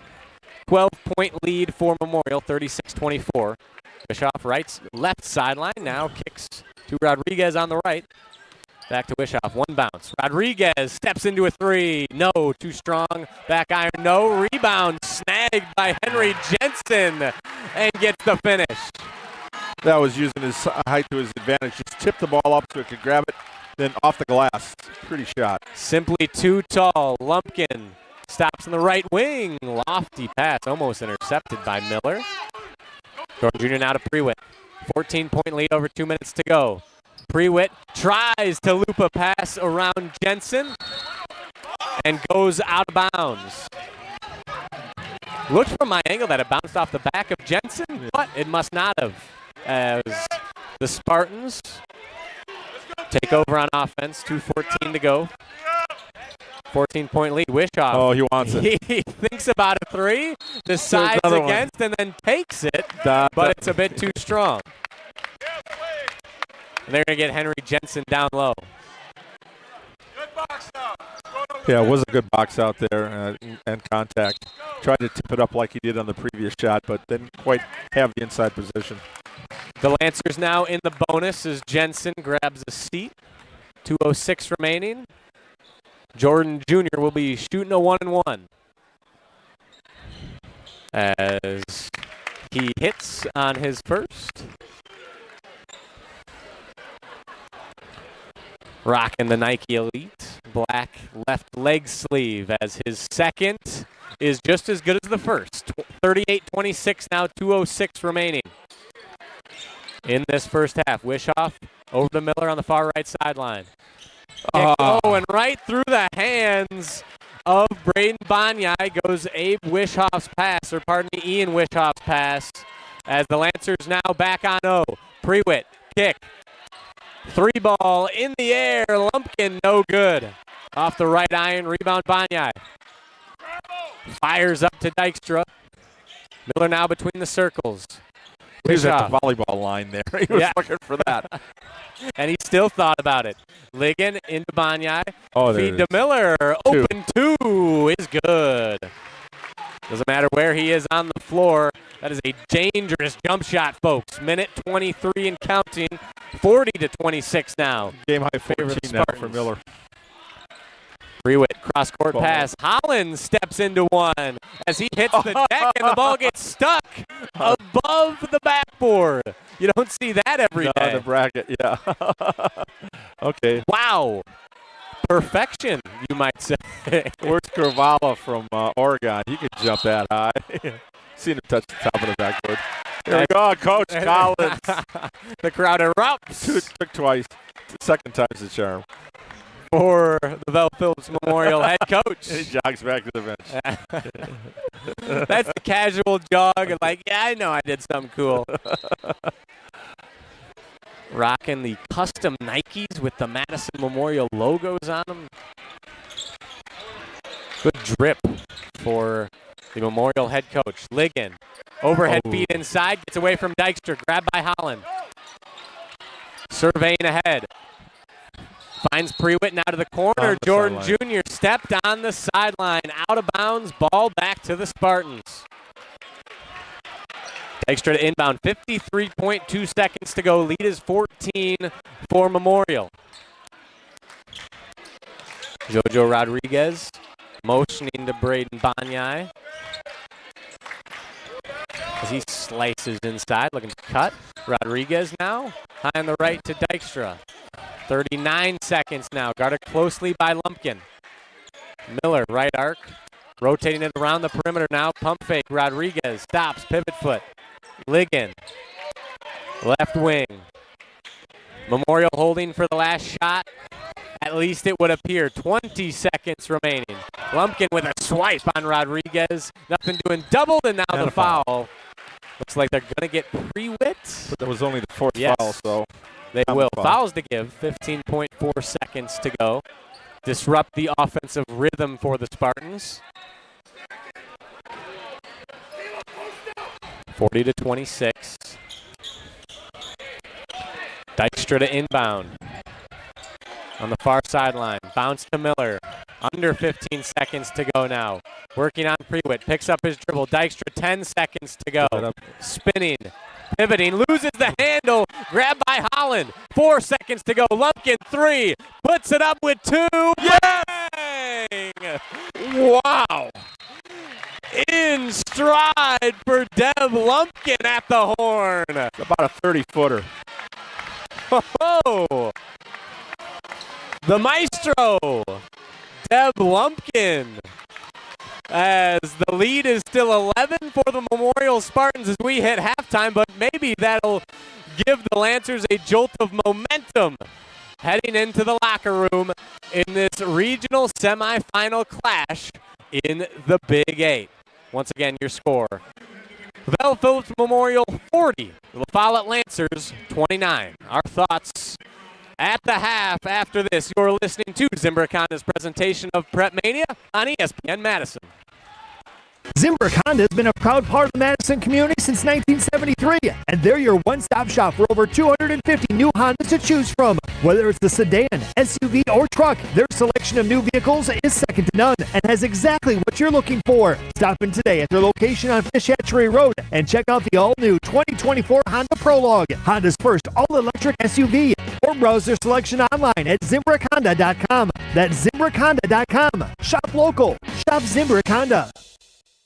12-point lead for Memorial, 36-24. Wishoff left sideline, now kicks to Rodriguez on the right. Back to Wishoff, one bounce. Rodriguez steps into a three. No, too strong. Back iron, no. Rebound snagged by Henry Jensen and gets the finish. That was using his height to his advantage. Just tipped the ball up so he could grab it, then off the glass. Pretty shot. Simply too tall. Lumpkin stops in the right wing. Lofty pass, almost intercepted by Miller. Jordan Jr. now to Prewitt. 14-point lead, over 2 minutes to go. Prewitt tries to loop a pass around Jensen and goes out of bounds. Looked from my angle that it bounced off the back of Jensen, but it must not have, as the Spartans take over on offense. 2:14 to go. 14-point lead. Wishoff. Oh, he wants it. He thinks about a three, decides against, and then takes it, but it's a bit too strong. And they're going to get Henry Jensen down low. Yeah, it was a good box out there and contact. Tried to tip it up like he did on the previous shot, but didn't quite have the inside position. The Lancers now in the bonus as Jensen grabs a seat. 2:06 remaining. Jordan Jr. will be shooting a 1-and-1 as he hits on his first. Rocking the Nike Elite black left leg sleeve as his second is just as good as the first. 38-26 now, 2:06 remaining in this first half. Wishoff over to Miller on the far right sideline. And right through the hands of Braden Banyai goes Abe Wishoff's pass, or pardon me, Ian Wishoff's pass, as the Lancers now back on O. Prewitt, kick. 3-ball in the air. Lumpkin, no good. Off the right iron, rebound Banyai. Fires up to Dykstra. Miller now between the circles. He was at the volleyball line there. He was looking for that. And he still thought about it. Ligon into Banyai. Feed to is. Miller. Open two is good. Doesn't matter where he is on the floor. That is a dangerous jump shot, folks. Minute 23 and counting. 40-26 now. Game high 14 now for Miller. Prewitt, cross-court pass. Hollins steps into one as he hits the deck and the ball gets stuck above the backboard. You don't see that every day. The bracket, yeah. Okay. Wow. Perfection, you might say. Where's Kervala from Oregon? He could jump that high. Seen him touch the top of the backboard. Here we go, Coach Collins. The crowd erupts. Took twice. Second time's the charm. For the Vel Phillips Memorial head coach. And he jogs back to the bench. That's the casual jog. Like, yeah, I know I did something cool. Rocking the custom Nikes with the Madison Memorial logos on them. Good drip for the Memorial head coach. Ligon, overhead feed inside, gets away from Dykstra, grabbed by Holland. Surveying ahead. Finds Prewitt now to the corner. Jordan Jr. stepped on the sideline. Out of bounds. Ball back to the Spartans. Dykstra to inbound. 53.2 seconds to go. Lead is 14 for Memorial. Jojo Rodriguez motioning to Braden Banyai as he slices inside, looking to cut. Rodriguez now high on the right to Dykstra. 39 seconds now, guarded closely by Lumpkin. Miller, right arc, rotating it around the perimeter now. Pump fake, Rodriguez stops, pivot foot. Ligon, left wing. Memorial holding for the last shot. At least it would appear. 20 seconds remaining. Lumpkin with a swipe on Rodriguez. Nothing doing, doubled, and now the foul. Looks like they're going to get Prewitt. But that was only the fourth foul, so. They will. Fouls to give. 15.4 seconds to go. Disrupt the offensive rhythm for the Spartans. 40-26. Dykstra to inbound. On the far sideline. Bounce to Miller. Under 15 seconds to go now. Working on Prewitt. Picks up his dribble. Dykstra, 10 seconds to go. Spinning. Pivoting, loses the handle, grabbed by Holland. 4 seconds to go. Lumpkin, 3, puts it up with 2. Bang! Wow! In stride for Dev Lumpkin at the horn. About a 30-footer. Oh! The maestro, Dev Lumpkin. As the lead is still 11 for the Memorial Spartans as we hit halftime, but maybe that'll give the Lancers a jolt of momentum heading into the locker room in this regional semifinal clash in the Big 8. Once again, your score. Vel Phillips Memorial 40, La Follette Lancers 29. Our thoughts at the half after this. You're listening to Zimbrick Honda's presentation of PrepMania on ESPN Madison. Zimbrick Honda has been a proud part of the Madison community since 1973, and they're your one-stop shop for over 250 new Hondas to choose from. Whether it's the sedan, SUV, or truck, their selection of new vehicles is second to none and has exactly what you're looking for. Stop in today at their location on Fish Hatchery Road and check out the all-new 2024 Honda Prologue, Honda's first all-electric SUV, or browse their selection online at ZimbrickHonda.com. That's ZimbrickHonda.com. Shop local. Shop Zimbrick Honda.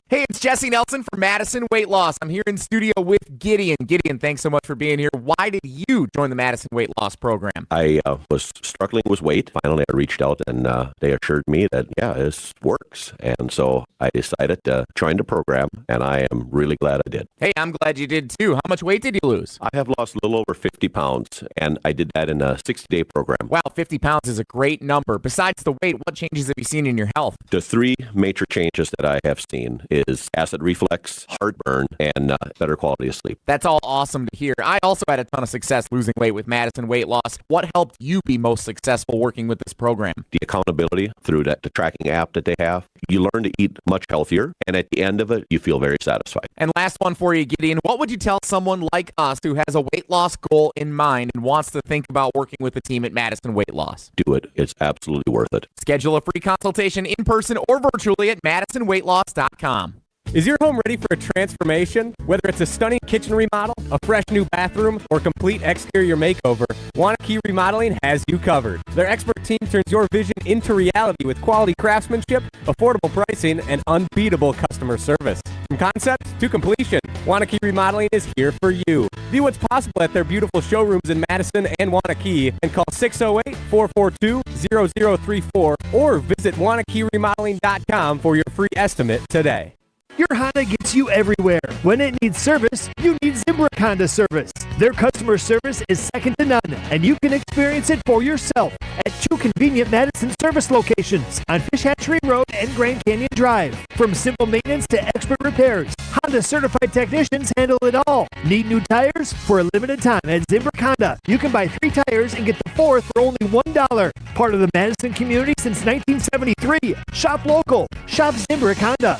Hey, it's Jesse Nelson from Madison Weight Loss. I'm here in studio with Gideon. Gideon, thanks so much for being here. Why did you join the Madison Weight Loss program? I was struggling with weight. Finally, I reached out and they assured me that, yeah, this works. And so I decided to join the program, and I am really glad I did. Hey, I'm glad you did too. How much weight did you lose? I have lost a little over 50 pounds, and I did that in a 60-day program. Wow, 50 pounds is a great number. Besides the weight, what changes have you seen in your health? The three major changes that I have seen is acid reflux, heartburn, and better quality of sleep. That's all awesome to hear. I also had a ton of success losing weight with Madison Weight Loss. What helped you be most successful working with this program? The accountability through the tracking app that they have. You learn to eat much healthier, and at the end of it, you feel very satisfied. And last one for you, Gideon. What would you tell someone like us who has a weight loss goal in mind and wants to think about working with the team at Madison Weight Loss? Do it. It's absolutely worth it. Schedule a free consultation in person or virtually at MadisonWeightLoss.com. Is your home ready for a transformation? Whether it's a stunning kitchen remodel, a fresh new bathroom, or complete exterior makeover, Wanakee Remodeling has you covered. Their expert team turns your vision into reality with quality craftsmanship, affordable pricing, and unbeatable customer service. From concept to completion, Wanakee Remodeling is here for you. View what's possible at their beautiful showrooms in Madison and Wanakee and call 608-442-0034 or visit WanakeeRemodeling.com for your free estimate today. Your Honda gets you everywhere. When it needs service, you need Zimbrick Honda service. Their customer service is second to none, and you can experience it for yourself at two convenient Madison service locations on Fish Hatchery Road and Grand Canyon Drive. From simple maintenance to expert repairs, Honda certified technicians handle it all. Need new tires? For a limited time at Zimbrick Honda, you can buy 3 tires and get the 4th for only $1. Part of the Madison community since 1973. Shop local. Shop Zimbrick Honda.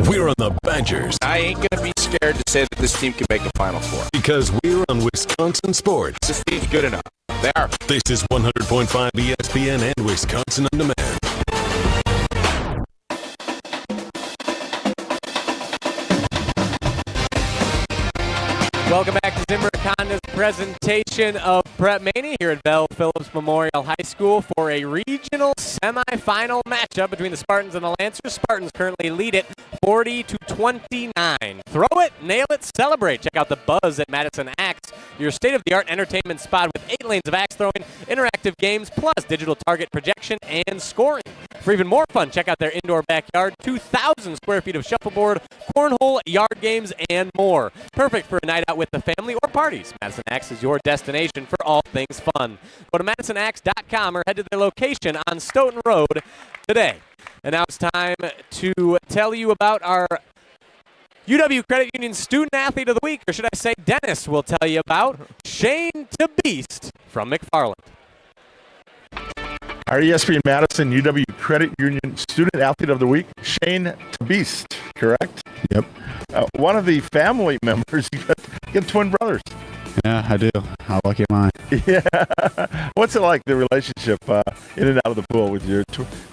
We're on the Badgers. I ain't going to be scared to say that this team can make the Final Four. Because we're on Wisconsin Sports. This team's good enough. They are. This is 100.5 ESPN and Wisconsin On Demand. Welcome back to Zimbrick Honda's presentation of PrepMania here at Vel Phillips Memorial High School for a regional semifinal matchup between the Spartans and the Lancers. Spartans currently lead it 40-29. Throw it, nail it, celebrate. Check out the Buzz at Madison Axe, your state-of-the-art entertainment spot with 8 lanes of axe throwing, interactive games, plus digital target projection and scoring. For even more fun, check out their indoor backyard, 2,000 square feet of shuffleboard, cornhole, yard games, and more. Perfect for a night out with the family or parties. Madison Axe is your destination for all things fun. Go to MadisonAxe.com or head to their location on Stoughton Road today. And now it's time to tell you about our UW Credit Union Student Athlete of the Week, or should I say Dennis will tell you about Shane TeBeast from McFarland. Our ESPN Madison UW Credit Union Student Athlete of the Week, Shane TeBeast, correct? Yep. One of the family members, you got twin brothers. Yeah, I do. How lucky am I? Yeah. What's it like, the relationship in and out of the pool with your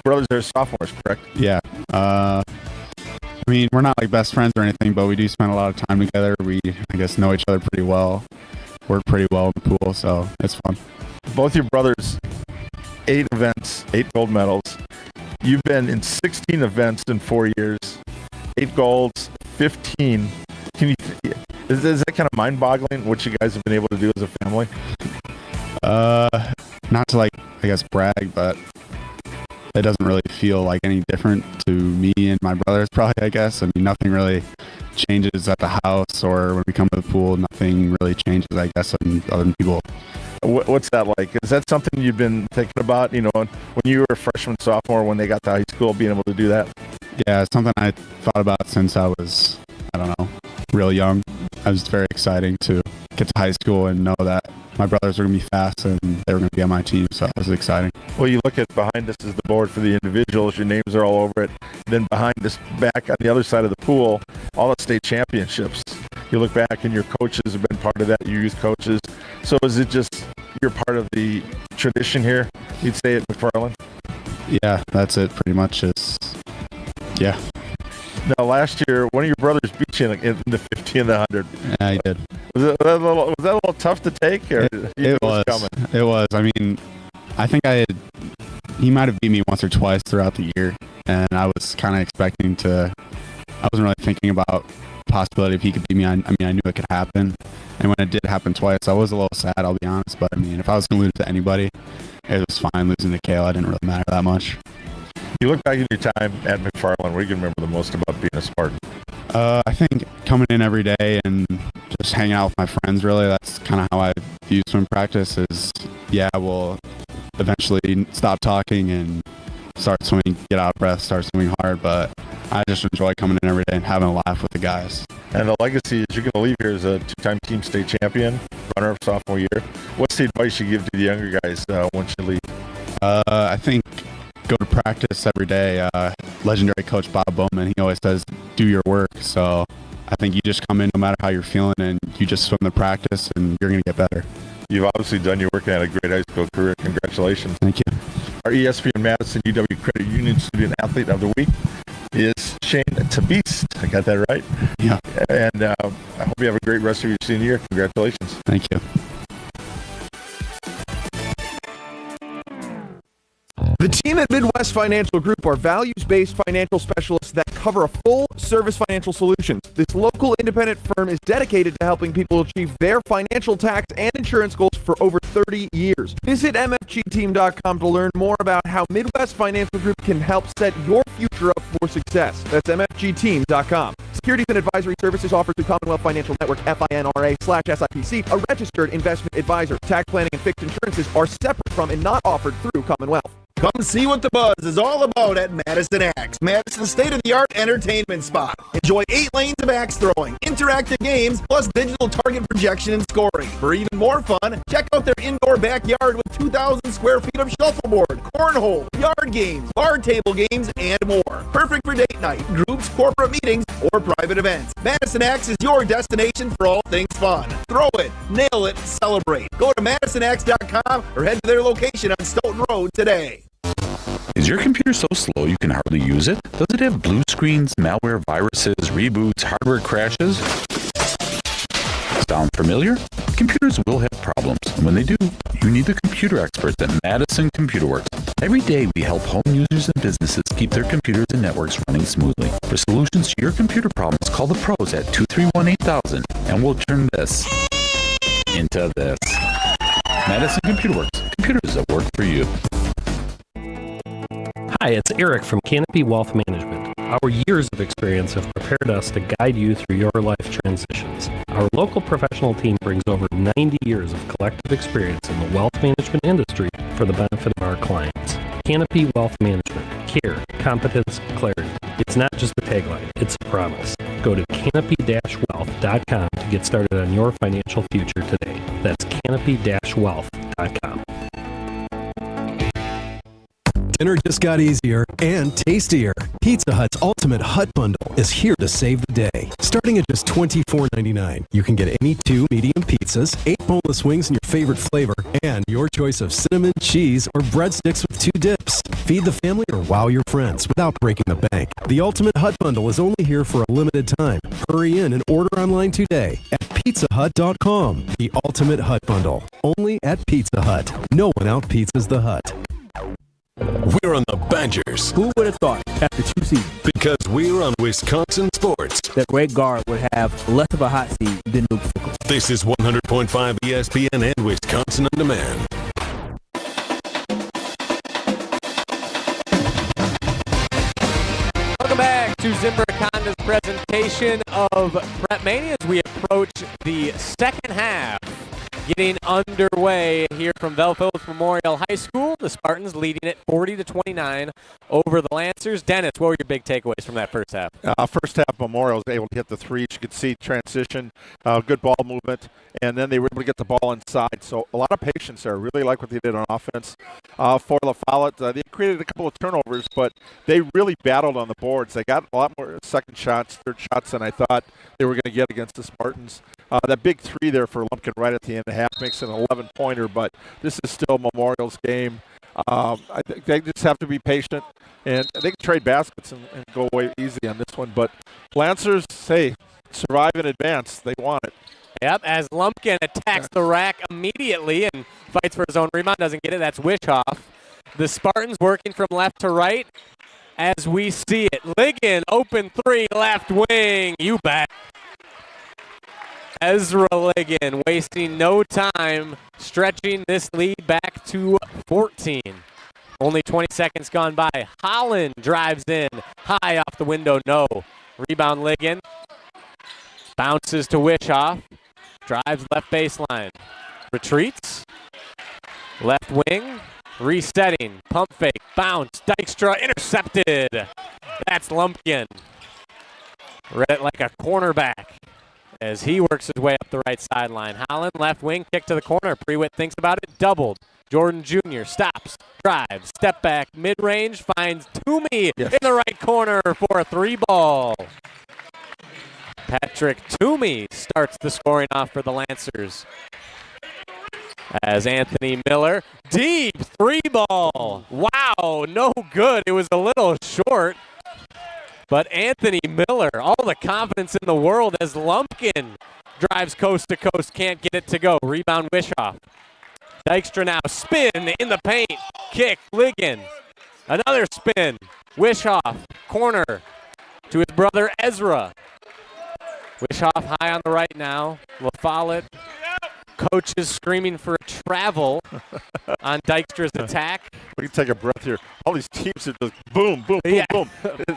brothers? They're sophomores, correct? Yeah. I mean, we're not like best friends or anything, but we do spend a lot of time together. We, I guess, know each other pretty well, work pretty well in the pool, so it's fun. Both your brothers, 8 events, 8 gold medals. You've been in 16 events in 4 years, 8 golds, 15. Is that kind of mind-boggling, what you guys have been able to do as a family? Not to, like, I guess, brag, but it doesn't really feel like any different to me and my brothers, probably, I guess. I mean, nothing really changes at the house or when we come to the pool. Nothing really changes, I guess, other than people. What's that like? Is that something you've been thinking about, when you were a freshman, sophomore, when they got to high school, being able to do that? Yeah, it's something I thought about since I was, I don't know, real young. It was very exciting to get to high school and know that my brothers were going to be fast and they were going to be on my team, so it was exciting. Well, you look at behind us is the board for the individuals. Your names are all over it. Then behind us, back on the other side of the pool, all the state championships. You look back and your coaches have been part of that, your youth coaches. So is it just you're part of the tradition here, you'd say, at McFarland? Yeah, that's it pretty much. Yeah. Now, last year, one of your brothers beat you in the 50 and the 100. Yeah, he did. Was that a little tough to take? Or it was. It was. I mean, I think he might have beat me once or twice throughout the year, and I was kind of expecting to I wasn't really thinking about the possibility if he could beat me. I knew it could happen. And when it did happen twice, I was a little sad, I'll be honest. But, if I was going to lose to anybody, it was fine. Losing to Kale, it didn't really matter that much. You look back at your time at McFarland, what do you remember the most about being a Spartan? I think coming in every day and just hanging out with my friends, really, that's kind of how I view swim practice is, we'll eventually stop talking and start swimming, get out of breath, start swimming hard, but I just enjoy coming in every day and having a laugh with the guys. And the legacy is you're going to leave here as a two-time team state champion, runner-up sophomore year. What's the advice you give to the younger guys once you leave? I think go to practice every day. Legendary coach Bob Bowman, he always says, do your work. So I think you just come in no matter how you're feeling and you just swim the practice and you're going to get better. You've obviously done your work and had a great high school career. Congratulations. Thank you. Our ESPN Madison UW Credit Union Student Athlete of the Week is Shane Tabiste. I got that right? Yeah. And I hope you have a great rest of your senior year. Congratulations. Thank you. The team at Midwest Financial Group are values-based financial specialists that cover a full-service financial solutions. This local independent firm is dedicated to helping people achieve their financial, tax, and insurance goals for over 30 years. Visit mfgteam.com to learn more about how Midwest Financial Group can help set your future up for success. That's mfgteam.com. Securities and advisory services offered through Commonwealth Financial Network, FINRA/SIPC, a registered investment advisor. Tax planning and fixed insurances are separate from and not offered through Commonwealth. Come see what the buzz is all about at Madison Axe, Madison's state-of-the-art entertainment spot. Enjoy 8 lanes of axe throwing, interactive games, plus digital target projection and scoring. For even more fun, check out their indoor backyard with 2,000 square feet of shuffleboard, cornhole, yard games, bar table games, and more. Perfect for date night, groups, corporate meetings, or private events. Madison Axe is your destination for all things fun. Throw it, nail it, celebrate. Go to MadisonAxe.com or head to their location on Stoughton Road today. Is your computer so slow you can hardly use it? Does it have blue screens, malware, viruses, reboots, hardware crashes? Sound familiar? Computers will have problems, and when they do, you need the computer experts at Madison Computer Works. Every day we help home users and businesses keep their computers and networks running smoothly. For solutions to your computer problems, call the pros at 231-8000, and we'll turn this into this. Madison Computer Works. Computers that work for you. Hi, it's Eric from Canopy Wealth Management. Our years of experience have prepared us to guide you through your life transitions. Our local professional team brings over 90 years of collective experience in the wealth management industry for the benefit of our clients. Canopy Wealth Management. Care, competence, clarity. It's not just a tagline, it's a promise. Go to canopy-wealth.com to get started on your financial future today. That's canopy-wealth.com. Dinner just got easier and tastier. Pizza Hut's Ultimate Hut Bundle is here to save the day. Starting at just $24.99, you can get any 2 medium pizzas, 8 boneless wings in your favorite flavor, and your choice of cinnamon, cheese, or breadsticks with 2 dips. Feed the family or wow your friends without breaking the bank. The Ultimate Hut Bundle is only here for a limited time. Hurry in and order online today at pizzahut.com. The Ultimate Hut Bundle, only at Pizza Hut. No one out-pizzas the Hut. We're on the Badgers. Who would have thought after 2 seasons? Because we're on Wisconsin Sports. That Greg Gard would have less of a hot seat than Luke Fickell. This is 100.5 ESPN and Wisconsin On Demand. Welcome back to Zimbrick Honda's presentation of PrepMania as we approach the second half. Getting underway here from Vel Phillips Memorial High School. The Spartans leading it 40-29 over the Lancers. Dennis, what were your big takeaways from that first half? First half, Memorial was able to hit the threes. You could see transition, good ball movement, and then they were able to get the ball inside. So a lot of patience there. Really like what they did on offense. For La Follette, they created a couple of turnovers, but they really battled on the boards. They got a lot more second shots, third shots than I thought they were going to get against the Spartans. That big 3 there for Lumpkin right at the end of the half makes it an 11-pointer, but this is still Memorial's game. I think they just have to be patient, and they can trade baskets and go away easy on this one. But Lancers, hey, survive and advance. They want it. Yep, as Lumpkin attacks the rack immediately and fights for his own rebound, doesn't get it. That's Wishoff. The Spartans working from left to right. as we see it. Ligon, open three, left wing. You bet. Ezra Ligon wasting no time, stretching this lead back to 14. Only 20 seconds gone by. Holland drives in, high off the window, no. Rebound Ligon. Bounces to Wishoff. Drives left baseline. Retreats. Left wing. Resetting. Pump fake. Bounce. Dykstra intercepted. That's Lumpkin. Read it like a cornerback as he works his way up the right sideline. Holland, left wing, kick to the corner. Prewitt thinks about it. Doubled. Jordan Jr. stops. Drives. Step back. Mid-range. Finds Toomey in the right corner for a 3-ball. Patrick Toomey starts the scoring off for the Lancers. As Anthony Miller, deep 3-ball. Wow, no good. It was a little short. But Anthony Miller, all the confidence in the world as Lumpkin drives coast to coast, can't get it to go. Rebound Wishoff. Dykstra now, spin in the paint. Kick, Ligon. Another spin. Wishoff, corner to his brother Ezra. Wishoff high on the right now. La Follette. Coach is screaming for a travel on Dykstra's attack. We can take a breath here. All these teams are just boom, boom, boom,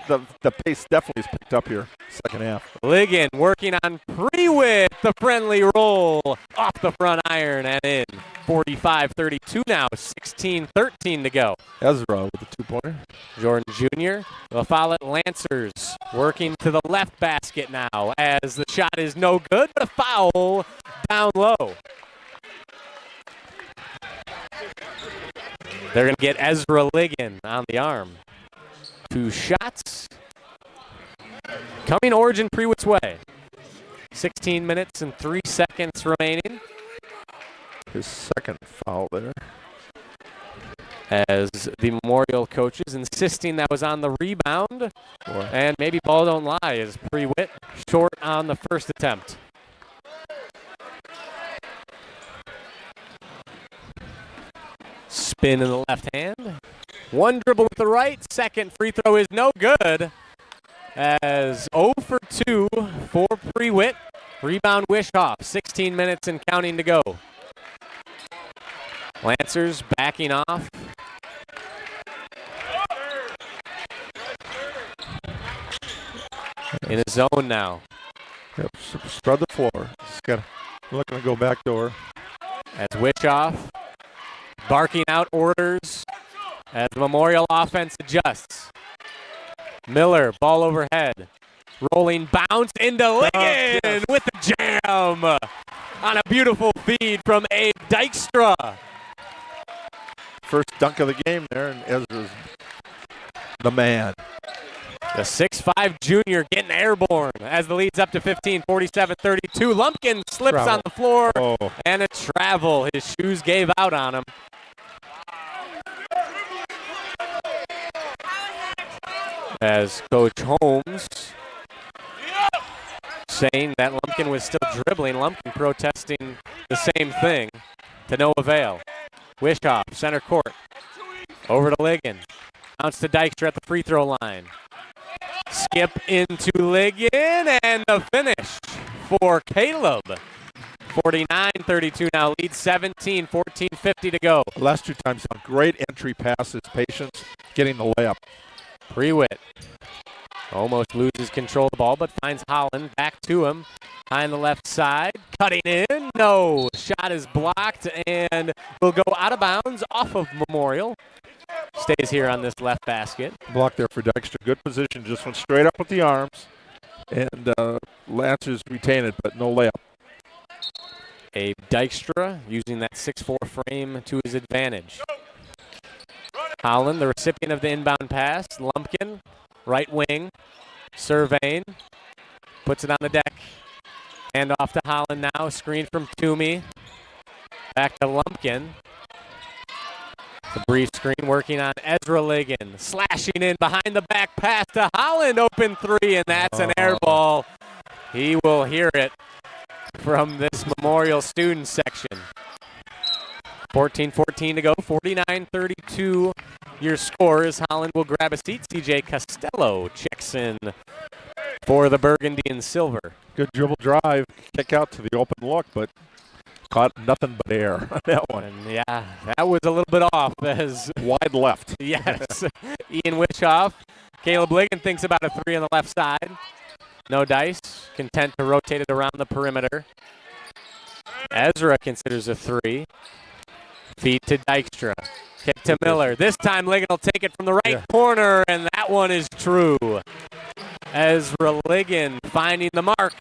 boom. The pace definitely is picked up here, second half. Ligon working on Prewitt, the friendly roll off the front iron and in. 45-32 now, 16-13 to go. Ezra with the 2-pointer. Jordan Jr., La Follette Lancers working to the left basket now as the shot is no good, but a foul down low. They're going to get Ezra Ligon on the arm. 2 shots. Coming Origin Prewitt's way. 16 minutes and 3 seconds remaining. His second foul there. As the Memorial coaches insisting that was on the rebound. Boy. And maybe ball don't lie as Prewitt short on the first attempt. Spin in the left hand. One dribble with the right. Second free throw is no good. As 0 for 2 for Prewitt. Rebound Wishoff. 16 minutes and counting to go. Lancers backing off. In a zone now. Yep, spread the floor. We're not going to go back door. As Wishoff barking out orders as the Memorial offense adjusts. Miller, ball overhead. Rolling bounce into Ligon with the jam on a beautiful feed from Abe Dykstra. First dunk of the game there, and Ezra's the man. The 6'5 junior getting airborne as the lead's up to 15, 47-32. Lumpkin slips on the floor and a travel. His shoes gave out on him. As Coach Holmes saying that Lumpkin was still dribbling. Lumpkin protesting the same thing to no avail. Wishoff, center court. Over to Ligon. Bounce to Dykstra at the free throw line. Skip into Ligon and the finish for Caleb. 49-32 now, lead 17, 14:50 to go. The last 2 times, great entry passes, patience, getting the layup. Prewitt almost loses control of the ball, but finds Holland back to him. High on the left side, cutting in, no. Shot is blocked and will go out of bounds off of Memorial. Stays here on this left basket. Block there for Dykstra. Good position, just went straight up with the arms. And Lancers retain it, but no layup. Abe Dykstra using that 6'4 frame to his advantage. Holland, the recipient of the inbound pass. Lumpkin, right wing, surveying, puts it on the deck. Hand off to Holland now, screen from Toomey. Back to Lumpkin. The brief screen working on Ezra Ligon. Slashing in behind the back pass to Holland. Open 3, and that's an air ball. He will hear it from this Memorial student section. 14-14 to go, 49-32 your score as Holland will grab a seat. CJ Costello checks in for the burgundy and silver. Good dribble drive, kick out to the open look, but caught nothing but air on that one. And yeah, that was a little bit off as wide left. Yes. Ian Wishoff. Caleb Ligon thinks about a three on the left side. No dice. Content to rotate it around the perimeter. Ezra considers a three. Feed to Dykstra. Kick to Miller. This time Ligon will take it from the right corner, and that one is true. Ezra Ligon finding the mark.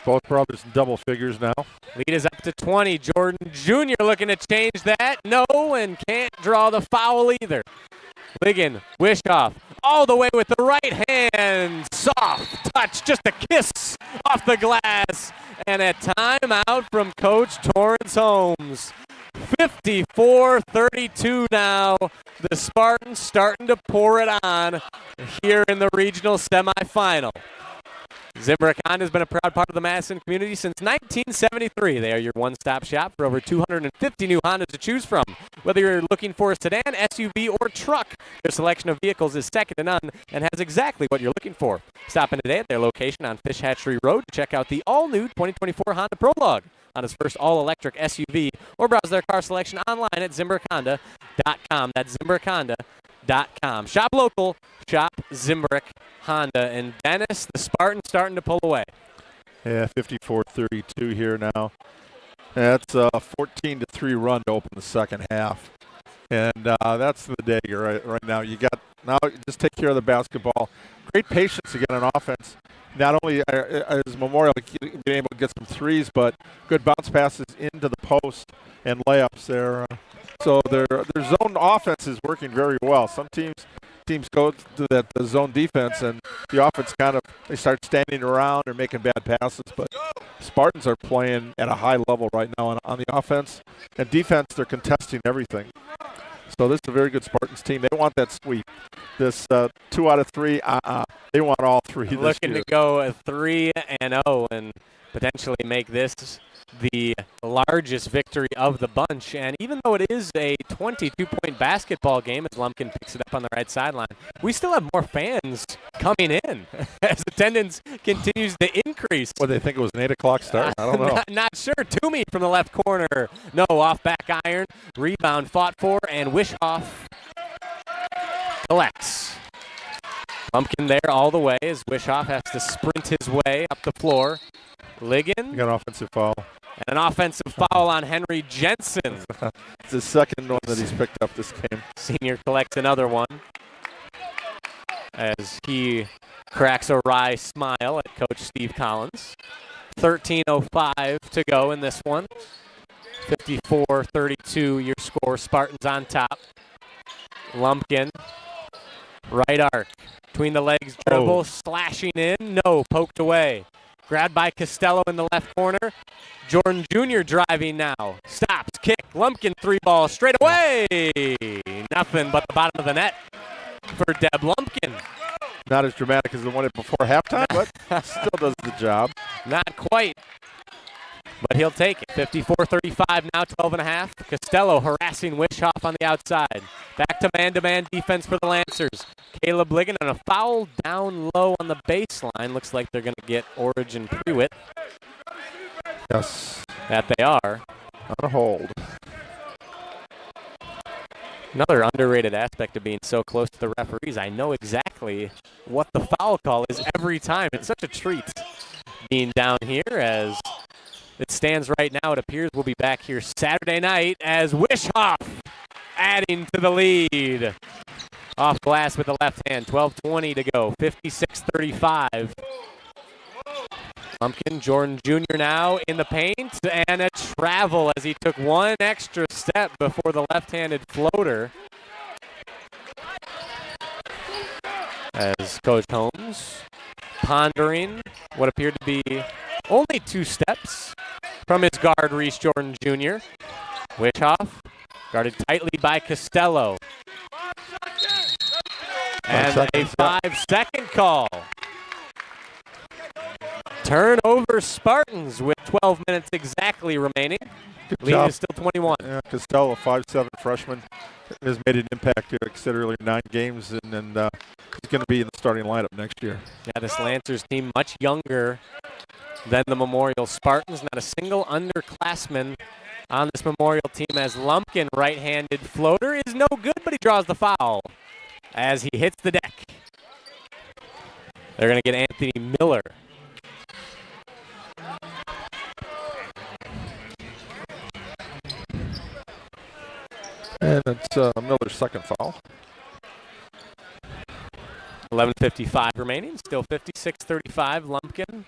Both brothers in double figures now. Lead is up to 20. Jordan Jr. looking to change that. No, and can't draw the foul either. Ligon, Wishoff, all the way with the right hand. Soft touch, just a kiss off the glass. And a timeout from Coach Torrance Holmes. 54-32 now. The Spartans starting to pour it on here in the regional semifinal. Zimbrick Honda has been a proud part of the Madison community since 1973. They are your one-stop shop for over 250 new Hondas to choose from. Whether you're looking for a sedan, SUV, or truck, their selection of vehicles is second to none and has exactly what you're looking for. Stop in today at their location on Fish Hatchery Road to check out the all-new 2024 Honda Prologue, Honda's first all-electric SUV, or browse their car selection online at ZimbrickHonda.com. That's ZimbrickHonda.com. Shop local, shop Zimbrick Honda. And Dennis, the Spartans starting to pull away. Yeah, 54-32 here now. That's a 14-3 run to open the second half. And that's the day right now. You just take care of the basketball. Great patience again on offense. Not only is Memorial being able to get some threes, but good bounce passes into the post and layups there. So their zone offense is working very well. Some teams go to the zone defense, and the offense they start standing around or making bad passes. But Spartans are playing at a high level right now on the offense. And defense, they're contesting everything. So this is a very good Spartans team. They want that sweep. This 2 out of 3, they want all three this Looking year. to go 3-0 and potentially make this the largest victory of the bunch. And even though it is a 22-point basketball game as Lumpkin picks it up on the right sideline, we still have more fans coming in as attendance continues to increase. Well, they think it was an 8 o'clock start? I don't know. Not sure. Toomey from the left corner. No, off back iron. Rebound fought for, and Wishoff collects. Lumpkin there all the way as Wishoff has to sprint his way up the floor. Ligon. Got an offensive foul. And an offensive foul on Henry Jensen. It's the second one that he's picked up this game. Senior collects another one as he cracks a wry smile at Coach Steve Collins. 13:05 to go in this one. 54-32 your score. Spartans on top. Lumpkin. Right arc. Between the legs dribble. Slashing in. No. Poked away. Grabbed by Costello in the left corner. Jordan Jr. driving now. Stops. Kick. Lumpkin 3-ball straight away. Nothing but the bottom of the net for Deb Lumpkin. Not as dramatic as the one before halftime, but still does the job. Not quite. But he'll take it. 54-35 now, 12.5. Costello harassing Wishoff on the outside. Back to man-to-man defense for the Lancers. Caleb Ligon on a foul down low on the baseline. Looks like they're going to get Origin Prewitt. Yes. That they are. On a hold. Another underrated aspect of being so close to the referees. I know exactly what the foul call is every time. It's such a treat being down here as it stands right now. It appears we'll be back here Saturday night as Wishoff adding to the lead. Off glass with the left hand. 12:20 to go. 56-35. Lumpkin, Jordan Jr. now in the paint, and a travel as he took one extra step before the left-handed floater. As Coach Holmes pondering what appeared to be only 2 steps from his guard, Reese Jordan Jr. Wishoff guarded tightly by Costello. And a 5-second call. Turnover Spartans with 12 minutes exactly remaining. Lead is still 21. Yeah, Costello, a 5'7" freshman, has made an impact here. Like I said earlier, 9 games, and he's going to be in the starting lineup next year. Yeah, this Lancers team much younger than the Memorial Spartans. Not a single underclassman on this Memorial team, as Lumpkin, right-handed floater, is no good, but he draws the foul as he hits the deck. They're going to get Anthony Miller. And it's Miller's second foul. 11:55 remaining, still 56-35. Lumpkin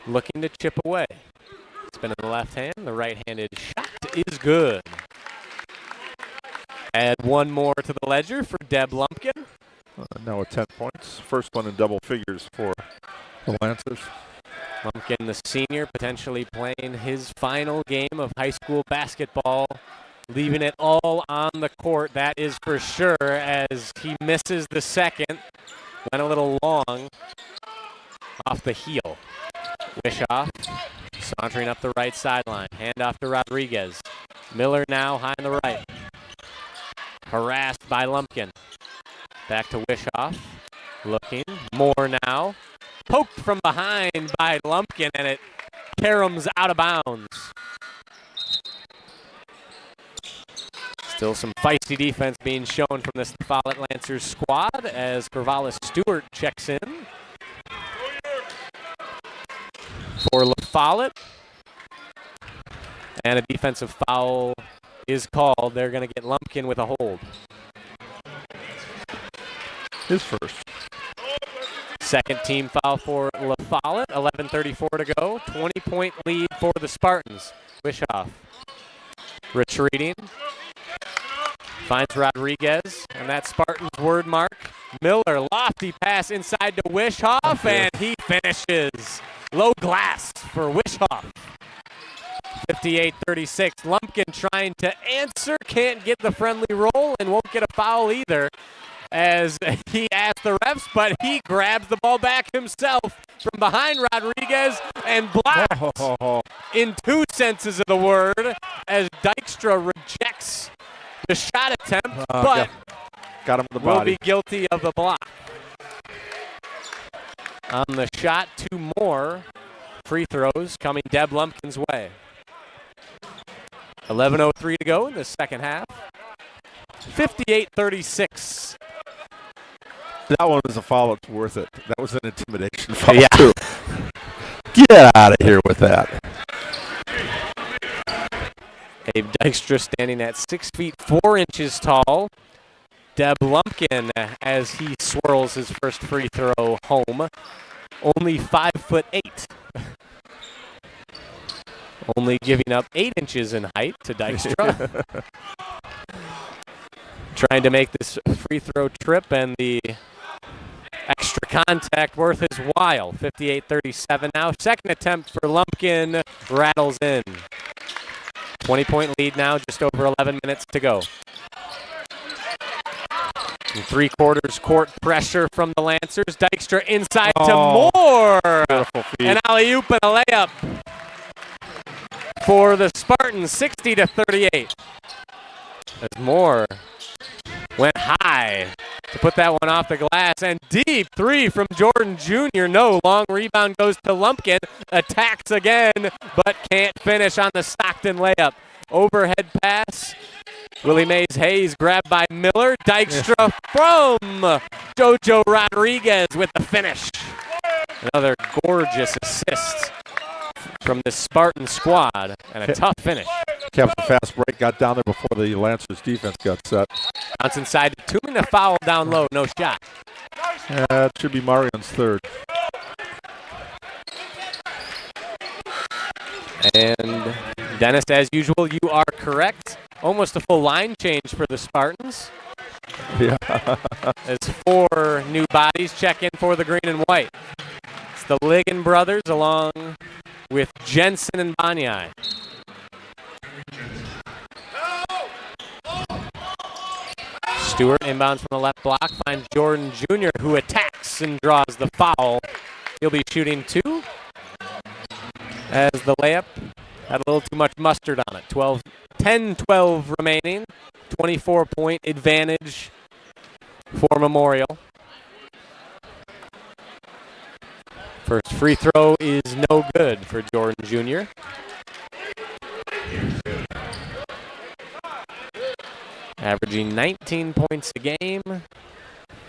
looking to chip away. Spin in the left hand, the right-handed shot is good. Add one more to the ledger for Deb Lumpkin. Now with 10 points. First one in double figures for the Lancers. Lumpkin, the senior, potentially playing his final game of high school basketball, leaving it all on the court, that is for sure, as he misses the second. Went a little long off the heel. Wishoff sauntering up the right sideline. Handoff to Rodriguez. Miller now high on the right. Harassed by Lumpkin. Back to Wishoff. Looking. More now. Poked from behind by Lumpkin, and it caroms out of bounds. Still some feisty defense being shown from this La Follette Lancers squad as Corvallis Stewart checks in for La Follette. And a defensive foul is called. They're going to get Lumpkin with a hold. His first. Second team foul for La Follette. 11:34 to go. 20-point lead for the Spartans. Wishoff retreating. Finds Rodriguez, and that's Spartans word mark. Miller, lofty pass inside to Wishoff, and he finishes. Low glass for Wishoff. 58-36. Lumpkin trying to answer, can't get the friendly roll, and won't get a foul either, as he asked the refs, but he grabs the ball back himself from behind Rodriguez and blocked in two senses of the word, as Dykstra rejects the shot attempt, but got him in the will body. be guilty of the block. On the shot, 2 more free throws coming Deb Lumpkin's way. 11:03 to go in the second half. 58-36. That one was a foul. It's worth it. That was an intimidation foul, Yeah. too. Get out of here with that. Abe Dykstra standing at 6 feet 4 inches tall. Deb Lumpkin, as he swirls his first free throw home, only 5'8". Only giving up 8 inches in height to Dykstra. Trying to make this free throw trip and the extra contact worth his while. 58-37 now. Second attempt for Lumpkin rattles in. 20-point lead now, just over 11 minutes to go. And 3/4 court pressure from the Lancers. Dykstra inside to Moore. An alley-oop and a layup for the Spartans, 60-38. As Moore went high to put that one off the glass, and deep 3 from Jordan Jr. No, long rebound goes to Lumpkin, attacks again, but can't finish on the Stockton layup. Overhead pass. Willie Mays Hayes grabbed by Miller. Dykstra from Jojo Rodriguez with the finish. Another gorgeous assist from the Spartan squad, and a tough finish. Kept a fast break, got down there before the Lancers defense got set. Bounce inside to Toomey, a foul down low, no shot. It should be Marion's third. And Dennis, as usual, you are correct. Almost a full line change for the Spartans. Yeah. As 4 new bodies check in for the green and white. It's the Ligon brothers along with Jensen and Banyai. Stewart inbounds from the left block, finds Jordan Jr., who attacks and draws the foul. He'll be shooting 2 as the layup Had a little too much mustard on it. 10-12 remaining. 24-point advantage for Memorial. First free throw is no good for Jordan Jr. Averaging 19 points a game.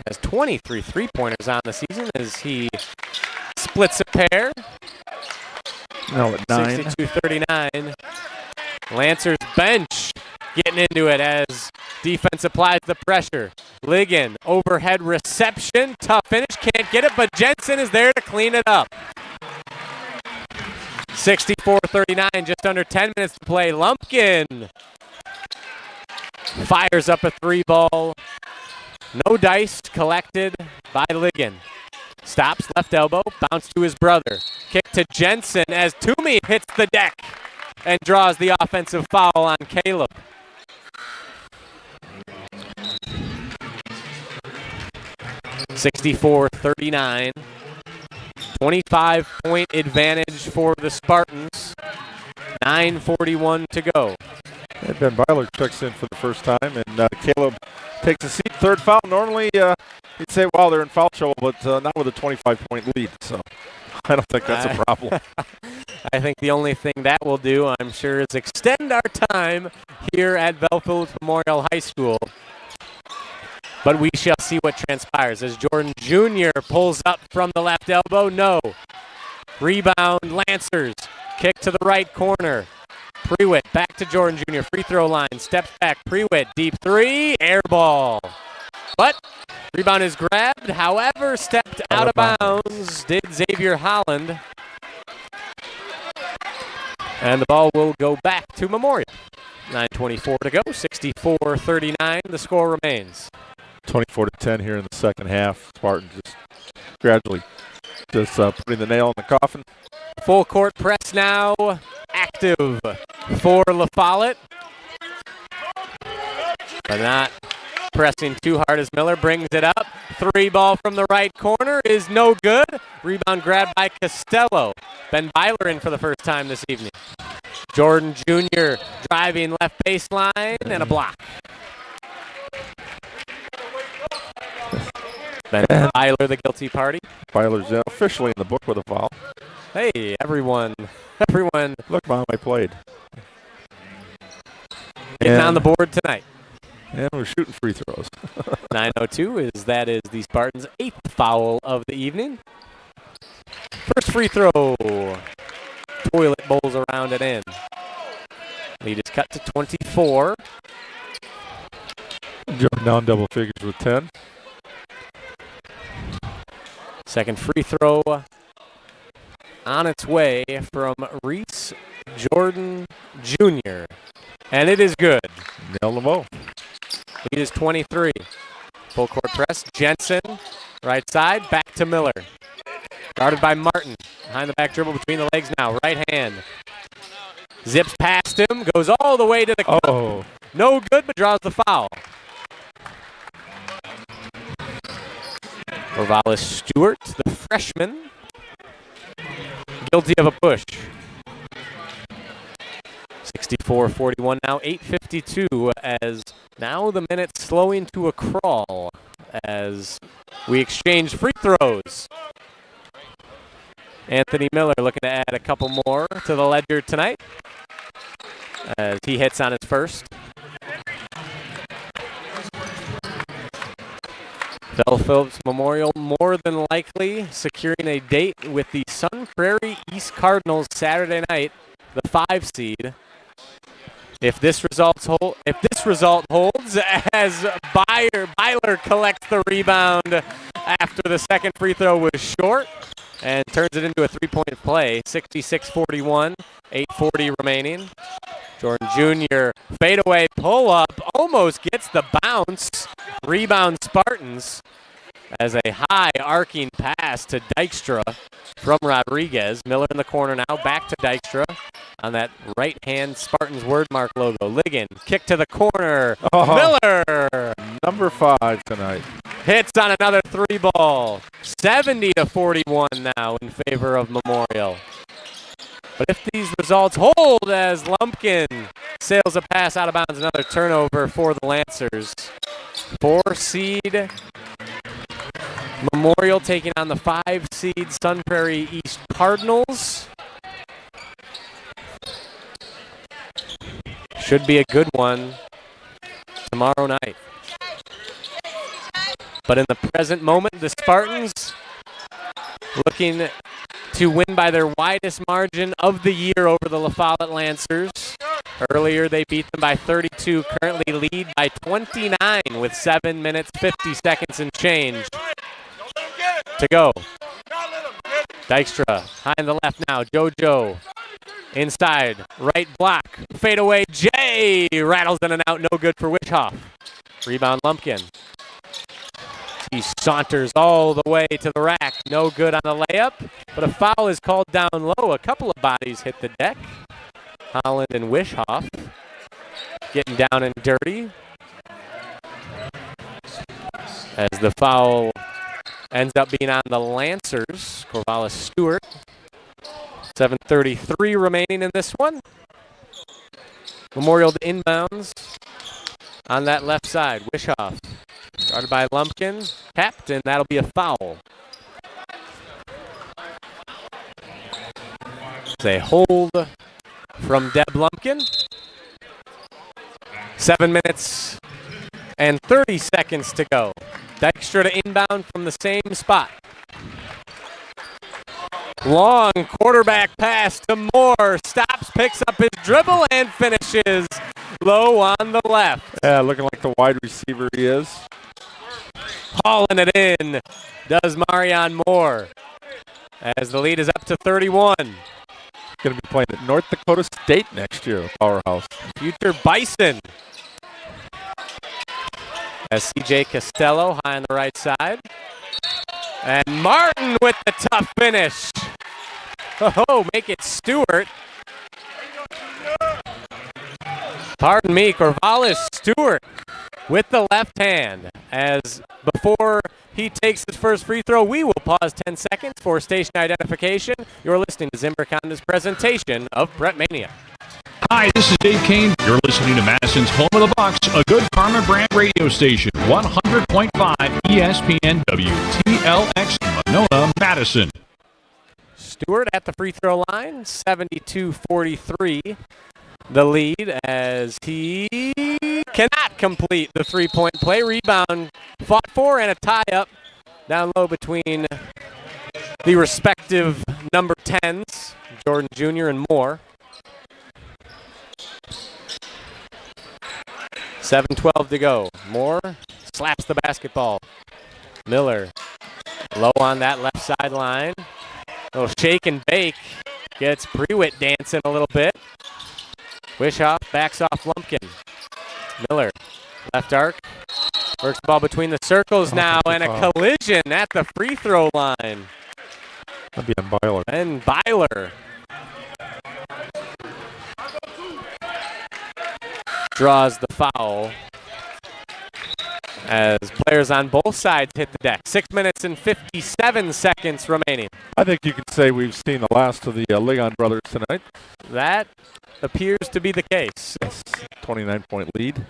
Has 23 three-pointers on the season as he splits a pair. No, at 9. 62-39. Lancers bench getting into it as defense applies the pressure. Ligon, overhead reception. Tough finish, can't get it, but Jensen is there to clean it up. 64-39, just under 10 minutes to play. Lumpkin fires up a three ball. No dice collected by Ligon. Stops, left elbow, bounce to his brother. Kick to Jensen as Toomey hits the deck and draws the offensive foul on Caleb. (64-39). 25-point advantage for the Spartans. 9:41 to go. And Ben Byler checks in for the first time, and Caleb takes a seat. Third foul. Normally, you'd say, well, they're in foul trouble, but not with a 25-point lead. So I don't think that's a problem. I think the only thing that will do, I'm sure, is extend our time here at Vel Phillips Memorial High School. But we shall see what transpires as Jordan Jr. pulls up from the left elbow. No. Rebound, Lancers. Kick to the right corner. Prewitt back to Jordan Jr. Free throw line. Steps back. Prewitt. Deep three. Air ball. But rebound is grabbed. However, stepped out of bounds did Xavier Holland. And the ball will go back to Memorial. 9:24 to go. 64-39. The score remains. 24-10 here in the second half. Spartans just gradually just putting the nail in the coffin. Full court press now. Active for La Follette. But not pressing too hard as Miller brings it up. Three ball from the right corner is no good. Rebound grabbed by Costello. Ben Byler in for the first time this evening. Jordan Jr. driving left baseline and a block. Ben Byler, the guilty party. Byler's officially in the book with a foul. Hey, everyone. Look, Mom, I played. Getting on the board tonight. And we're shooting free throws. 9:02 that is the Spartans' 8th foul of the evening. First free throw. Toilet bowls around and in. Lead is cut to 24. Jordan down double figures with 10. Second free throw on its way from Reese Jordan Jr. And it is good. Nail them both. Lead is 23. Full court press. Jensen, right side, back to Miller. Guarded by Martin. Behind the back dribble between the legs now. Right hand. Zips past him. Goes all the way to the cup. Oh. No good, but draws the foul. Orvalis Stewart, the freshman, guilty of a push. 64-41 now, 8:52 as now the minutes slowing to a crawl as we exchange free throws. Anthony Miller looking to add a couple more to the ledger tonight as he hits on his first. Vel Phillips Memorial more than likely securing a date with the Sun Prairie East Cardinals Saturday night, the 5 seed. If this result holds, as Byler collects the rebound after the second free throw was short and turns it into a three-point play. 66-41, 8:40 remaining. Jordan Jr. fadeaway pull-up almost gets the bounce. Rebound Spartans as a high arcing pass to Dykstra from Rodriguez. Miller in the corner now, back to Dykstra on that right-hand Spartans wordmark logo. Ligon, kick to the corner. Oh, Miller! Number 5 tonight. Hits on another three ball. 70-41 now in favor of Memorial. But if these results hold as Lumpkin sails a pass out of bounds, another turnover for the Lancers. 4-seed Memorial taking on the 5-seed Sun Prairie East Cardinals. Should be a good one tomorrow night. But in the present moment, the Spartans looking to win by their widest margin of the year over the La Follette Lancers. Earlier, they beat them by 32, currently lead by 29 with 7 minutes, 50 seconds and change to go. Dykstra, high in the left now. JoJo inside, right block, fade away. Jay rattles in and out, no good for Wishoff. Rebound Lumpkin. He saunters all the way to the rack. No good on the layup, but a foul is called down low. A couple of bodies hit the deck. Holland and Wishoff getting down and dirty. As the foul ends up being on the Lancers. Corvallis Stewart. 7:33 remaining in this one. Memorial to inbounds on that left side. Wishoff. Started by Lumpkin, tapped, and that'll be a foul. It's a hold from Deb Lumpkin. 7 minutes and 30 seconds to go. Dykstra to inbound from the same spot. Long quarterback pass to Moore. Stops, picks up his dribble, and finishes low on the left. Yeah, looking like the wide receiver he is. Hauling it in, does Marion Moore, as the lead is up to 31. Going to be playing at North Dakota State next year, Powerhouse. Future Bison. As CJ Costello high on the right side. And Martin with the tough finish. Oh, make it Stewart. Pardon me, Corvallis Stewart with the left hand. As before he takes his first free throw, we will pause 10 seconds for station identification. You're listening to Zimbrick Honda's presentation of PrepMania. Hi, this is Dave Kane. You're listening to Madison's Home of the Bucks, a good Karma brand radio station, 100.5 ESPN WTLX Monona, Madison. Stewart at the free throw line, 72-43. The lead as he cannot complete the three-point play. Rebound fought for and a tie-up down low between the respective number 10s, Jordan Jr. and Moore. 7:12 to go. Moore slaps the basketball. Miller low on that left sideline. Little shake and bake. Gets Prewitt dancing a little bit. Wishoff backs off Lumpkin. Miller, left arc. Works the ball between the circles now, and a collision at the free throw line. That'd be on Byler. And Byler draws the foul as players on both sides hit the deck. 6 minutes and 57 seconds remaining. I think you could say we've seen the last of the Ligon brothers tonight. That appears to be the case. Yes, 29-point lead.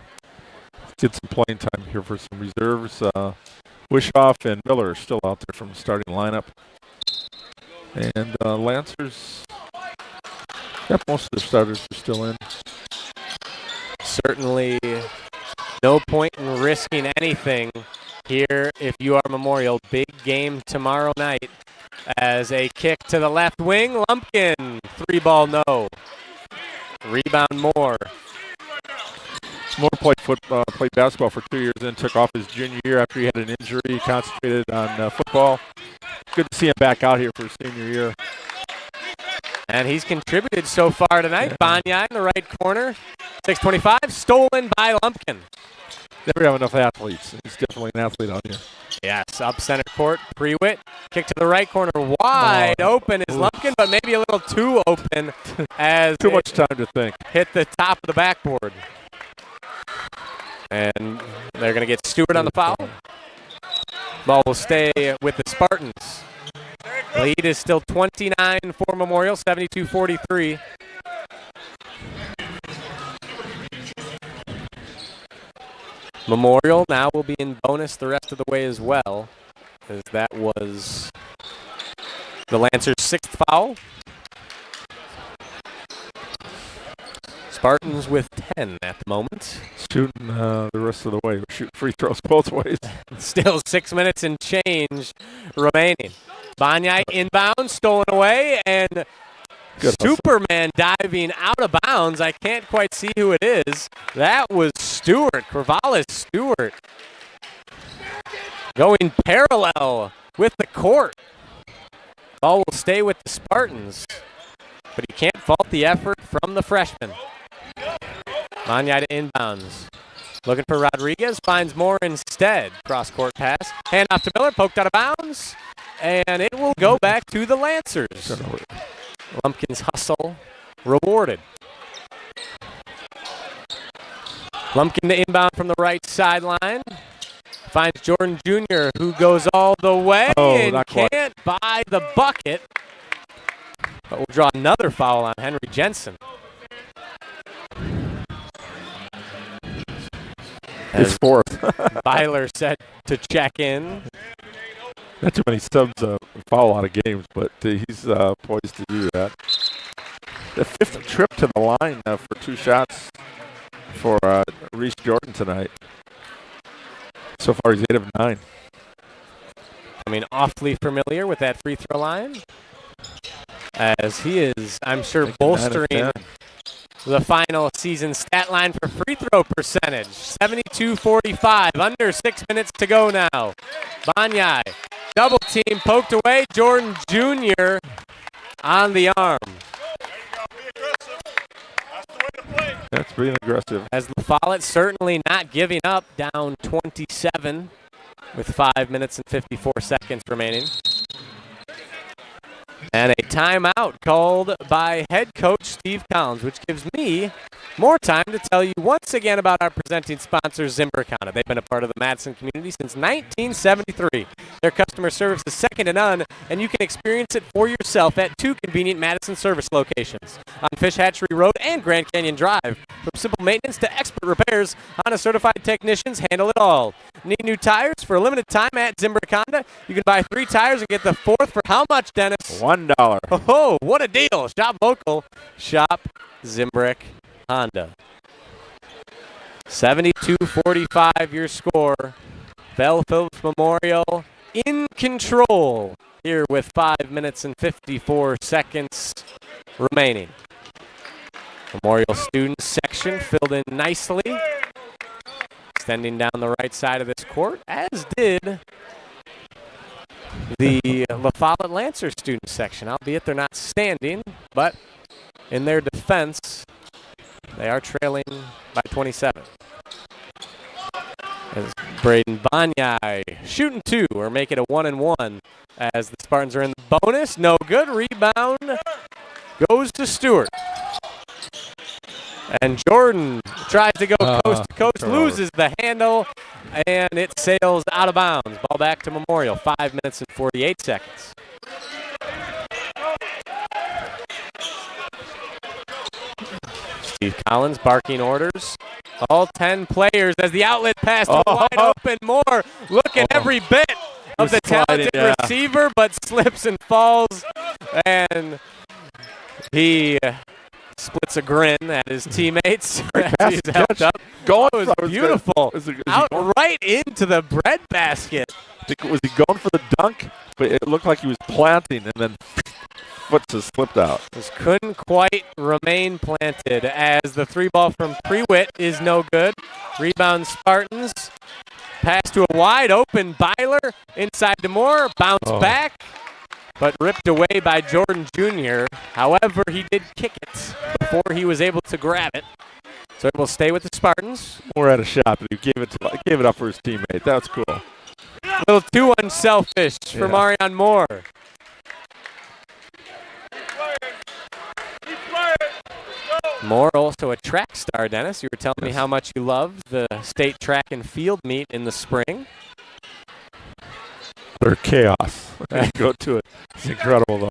Let's get some playing time here for some reserves. Wishoff and Miller are still out there from the starting lineup. And Lancers, most of their starters are still in. Certainly no point in risking anything here if you are Memorial. Big game tomorrow night as a kick to the left wing. Lumpkin, three ball no. Rebound Moore. Moore played basketball for 2 years, then took off his junior year after he had an injury. He concentrated on football. Good to see him back out here for his senior year. And he's contributed so far tonight. Banya in the right corner. 6:25, stolen by Lumpkin. Never have enough athletes. He's definitely an athlete out here. Yes, up center court. Prewitt, kick to the right corner. Wide open is Lumpkin, but maybe a little too open as too much time to think. Hit the top of the backboard. And they're going to get Stewart on the foul. Ball will stay with the Spartans. Lead is still 29 for Memorial, 72-43. Memorial now will be in bonus the rest of the way as well, as that was the Lancers' 6th foul. Spartans with 10 at the moment. Shooting the rest of the way. We're shooting free throws both ways. Still 6 minutes and change remaining. Banyai inbound, stolen away, and Good Superman diving out of bounds. I can't quite see who it is. That was Stewart, Corvallis Stewart. Going parallel with the court. Ball will stay with the Spartans, but you can't fault the effort from the freshman. Banyai to inbounds. Looking for Rodriguez, finds Moore instead. Cross-court pass. Hand off to Miller, poked out of bounds. And it will go back to the Lancers. Lumpkin's hustle rewarded. Lumpkin to inbound from the right sideline. Finds Jordan Jr., who goes all the way and can't buy the bucket. But we'll draw another foul on Henry Jensen. His fourth. Byler set to check in. Not too many subs foul out of games, but he's poised to do that. The 5th trip to the line for 2 shots for Reese Jordan tonight. So far, he's 8 of 9. I mean, awfully familiar with that free throw line, as he is, I'm sure, bolstering the final season stat line for free throw percentage. 72-45, under 6 minutes to go now. Banyai, double team, poked away. Jordan Jr. on the arm. That's being aggressive. As La Follette certainly not giving up, down 27 with 5 minutes and 54 seconds remaining. And a timeout called by head coach Steve Collins, which gives me more time to tell you once again about our presenting sponsor, Zimbrick. They've been a part of the Madison community since 1973. Their customer service is second to none, and you can experience it for yourself at 2 convenient Madison service locations on Fish Hatchery Road and Grand Canyon Drive. From simple maintenance to expert repairs, Honda-certified technicians handle it all. Need new tires? For a limited time at Zimbrick Honda, you can buy 3 tires and get the 4th for how much, Dennis? $1. Oh, what a deal. Shop local. Shop Zimbrick Honda. 72-45 your score. Vel Phillips Memorial in control here with 5 minutes and 54 seconds remaining. Memorial student section filled in nicely. Extending down the right side of this court, as did the La Follette Lancer student section, albeit they're not standing, but in their defense, they are trailing by 27. As Braden Banyai shooting 2 or make it a 1-and-1 as the Spartans are in the bonus. No good. Rebound goes to Stewart. And Jordan tries to go coast to coast, loses the handle, and it sails out of bounds. Ball back to Memorial. 5 minutes and 48 seconds. Steve Collins barking orders. All 10 players as the outlet pass to a wide open Moore. Look at every bit of the talented receiver, but slips and falls. And he splits a grin at his teammates as he's helped up. It was beautiful. Out right into the bread basket. Was he going for the dunk? But it looked like he was planting, and then foot just slipped out. Just couldn't quite remain planted as the 3 ball from Prewitt is no good. Rebound Spartans. Pass to a wide open Byler inside to Moore. Bounce back, but ripped away by Jordan Jr. However, he did kick it before he was able to grab it. So it will stay with the Spartans. Moore had a shot, but he gave it up for his teammate. That's cool. A little too unselfish for Marion Moore. Moore, also a track star, Dennis. You were telling me how much you loved the state track and field meet in the spring. Utter chaos. Go to it. It's incredible, though.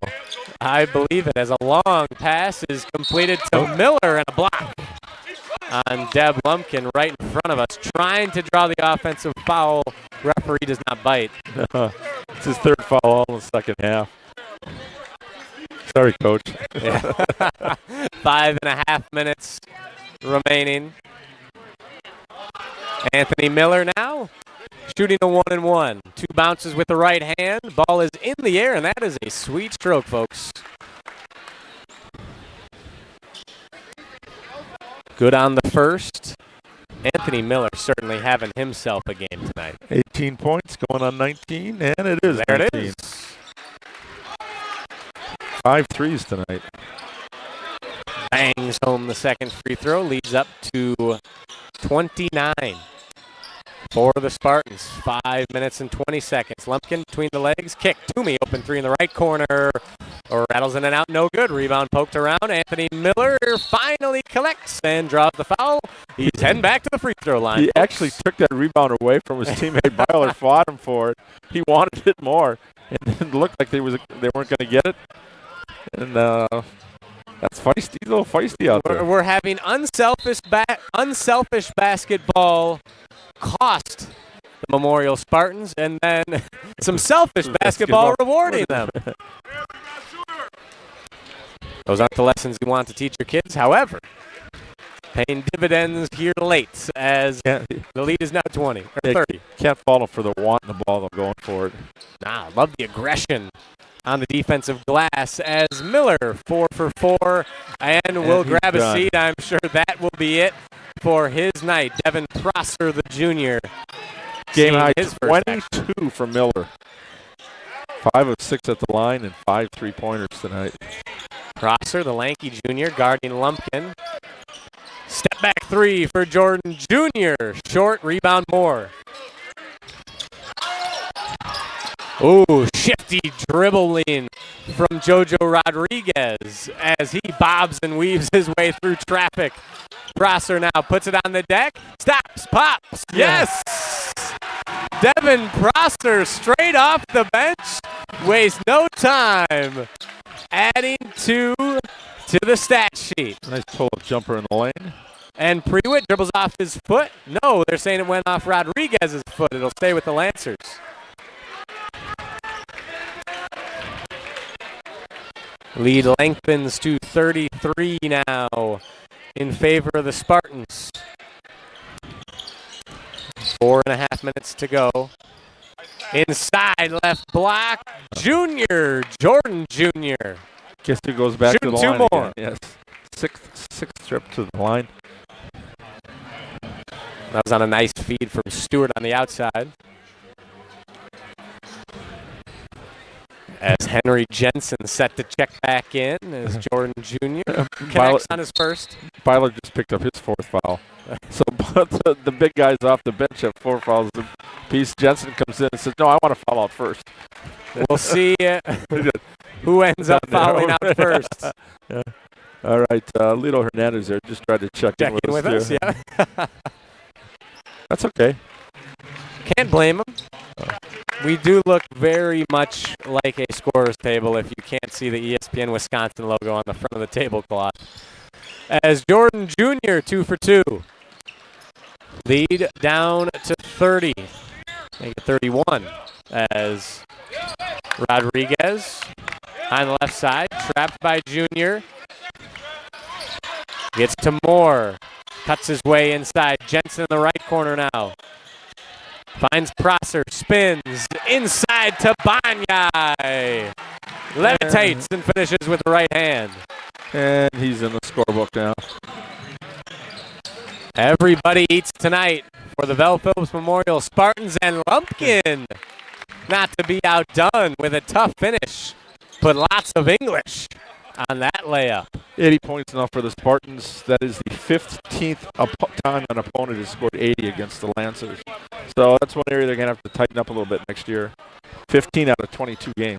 I believe it, as a long pass is completed to Miller and a block on Deb Lumpkin right in front of us, trying to draw the offensive foul. Referee does not bite. It's his third foul in the second half. Sorry, Coach. 5.5 minutes remaining. Anthony Miller now shooting a 1-and-1. 2 bounces with the right hand. Ball is in the air, and that is a sweet stroke, folks. Good on the first. Anthony Miller certainly having himself a game tonight. 18 points going on 19, and it is there 19. It is. 5 threes tonight. Bangs home the second free throw, leads up to 29 for the Spartans. 5 minutes and 20 seconds. Lumpkin between the legs, kick. Toomey open three in the right corner. Rattles in and out, no good. Rebound poked around. Anthony Miller finally collects and draws the foul. He's heading back to the free throw line. He actually took that rebound away from his teammate. Byler fought him for it. He wanted it more, and it looked like they weren't going to get it. And that's feisty, a little feisty out there. We're having unselfish basketball cost the Memorial Spartans, and then some selfish basketball rewarding them. Those aren't the lessons you want to teach your kids. However, paying dividends here late as the lead is now 20 or 30. Can't fault them for the wanting the ball, though, going for it. Nah, love the aggression on the defensive glass as Miller 4 for 4 and will grab a seat. I'm sure that will be it for his night. Devin Prosser, the junior. Game high his 22 for Miller. 5 of 6 at the line and 5 3-pointers tonight. Prosser, the lanky junior, guarding Lumpkin. Step back 3 for Jordan Jr. Short, rebound Moore. Ooh, shifty dribbling from Jojo Rodriguez as he bobs and weaves his way through traffic. Prosser now puts it on the deck. Stops, pops. Yes! Devin Prosser straight off the bench. Wastes no time. Adding 2 to the stat sheet. Nice pull-up jumper in the lane. And Prewitt dribbles off his foot. No, they're saying it went off Rodriguez's foot. It'll stay with the Lancers. Lead lengthens to 33 now in favor of the Spartans. 4.5 minutes to go. Inside left block, Jordan Jr. Guess he goes back to the Shooting line 2 more. again. Yes, sixth trip to the line. That was on a nice feed from Stewart on the outside. As Henry Jensen set to check back in as Jordan Jr. connects on his first. Byler just picked up his 4th foul. So the big guys off the bench have 4 fouls apiece. Jensen comes in and says, no, I want to foul out first. We'll see who ends up fouling out first. Yeah. All right, Lito Hernandez there just tried to check in with us. Yeah. That's okay. Can't blame him. We do look very much like a scorer's table if you can't see the ESPN Wisconsin logo on the front of the tablecloth. As Jordan Jr. 2 for 2. Lead down to 30. Make it 31 as Rodriguez on the left side, trapped by Jr. Gets to Moore. Cuts his way inside. Jensen in the right corner now. Finds Prosser, spins inside to Banyai. Levitates and finishes with the right hand. And he's in the scorebook now. Everybody eats tonight for the Vel Phillips Memorial Spartans, and Lumpkin not to be outdone with a tough finish. Put lots of English on that layup. 80 points now for the Spartans. That is the 15th time an opponent has scored 80 against the Lancers. So that's one area they're going to have to tighten up a little bit next year. 15 out of 22 games.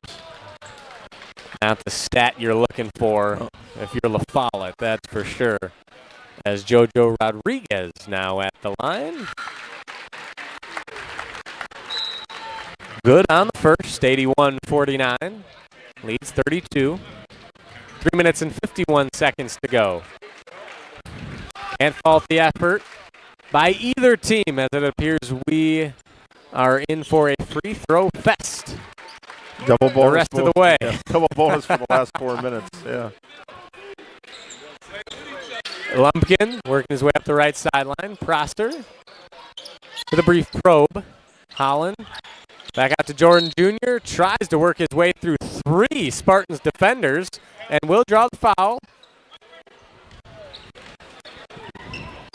Not the stat you're looking for if you're La Follette, that's for sure. As Jojo Rodriguez now at the line. Good on the first, 81-49. Leads 32. 3 minutes and 51 seconds to go. Can't fault the effort by either team, as it appears we are in for a free throw fest. Double bonus the rest of the way. Yeah, double bonus for the last 4 minutes. Yeah. Lumpkin working his way up the right sideline. Prosser with a brief probe. Holland back out to Jordan Jr. Tries to work his way through 3 Spartans defenders and will draw the foul.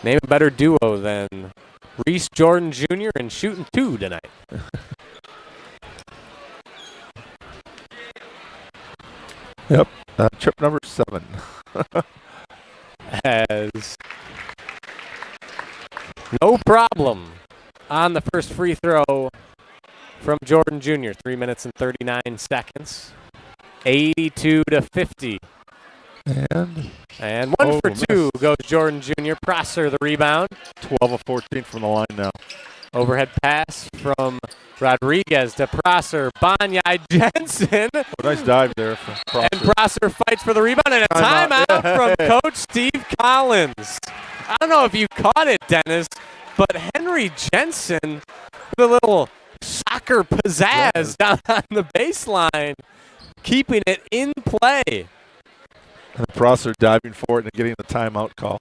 Name a better duo than Reese Jordan Jr. and shooting 2 tonight. Yep. Trip number 7. Has no problem on the first free throw from Jordan Jr. 3 minutes and 39 seconds. 82-50. And 1 for 2 goes Jordan Jr. Prosser the rebound. 12 of 14 from the line now. Overhead pass from Rodriguez to Prosser. Banyai Jensen. Nice dive there from Prosser. And Prosser fights for the rebound and a timeout from Coach Steve Collins. I don't know if you caught it, Dennis, but Henry Jensen with a little soccer pizzazz down on the baseline, keeping it in play. And Prosser diving for it and getting the timeout call.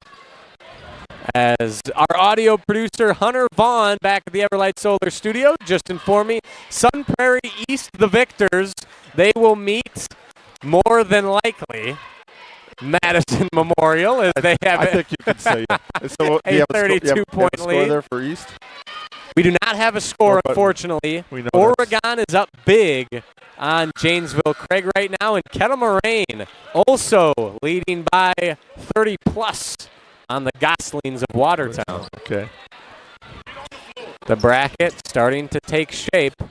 As our audio producer, Hunter Vaughn, back at the Everlight Solar Studio, just informed me, Sun Prairie East, the victors, they will meet more than likely Madison Memorial as they have I think you could say yeah. So, a 32-point lead. There for East? We do not have a score, unfortunately. Oregon is up big on Janesville Craig right now, and Kettle Moraine also leading by 30-plus on the Goslings of Watertown. Okay. The bracket starting to take shape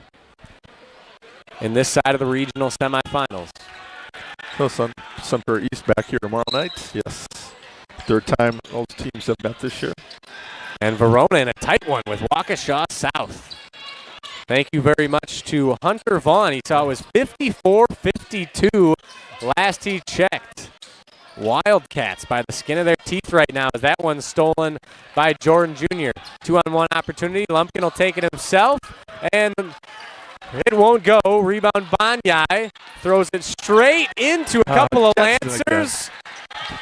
in this side of the regional semifinals. So Sun Prairie East back here tomorrow night. Yes. 3rd time those teams have met this year. And Verona in a tight one with Waukesha South. Thank you very much to Hunter Vaughn. He saw it was 54-52 last he checked. Wildcats by the skin of their teeth right now as that one's stolen by Jordan Jr. 2-on-1 opportunity. Lumpkin will take it himself, and it won't go. Rebound Banyai throws it straight into a couple of Lancers.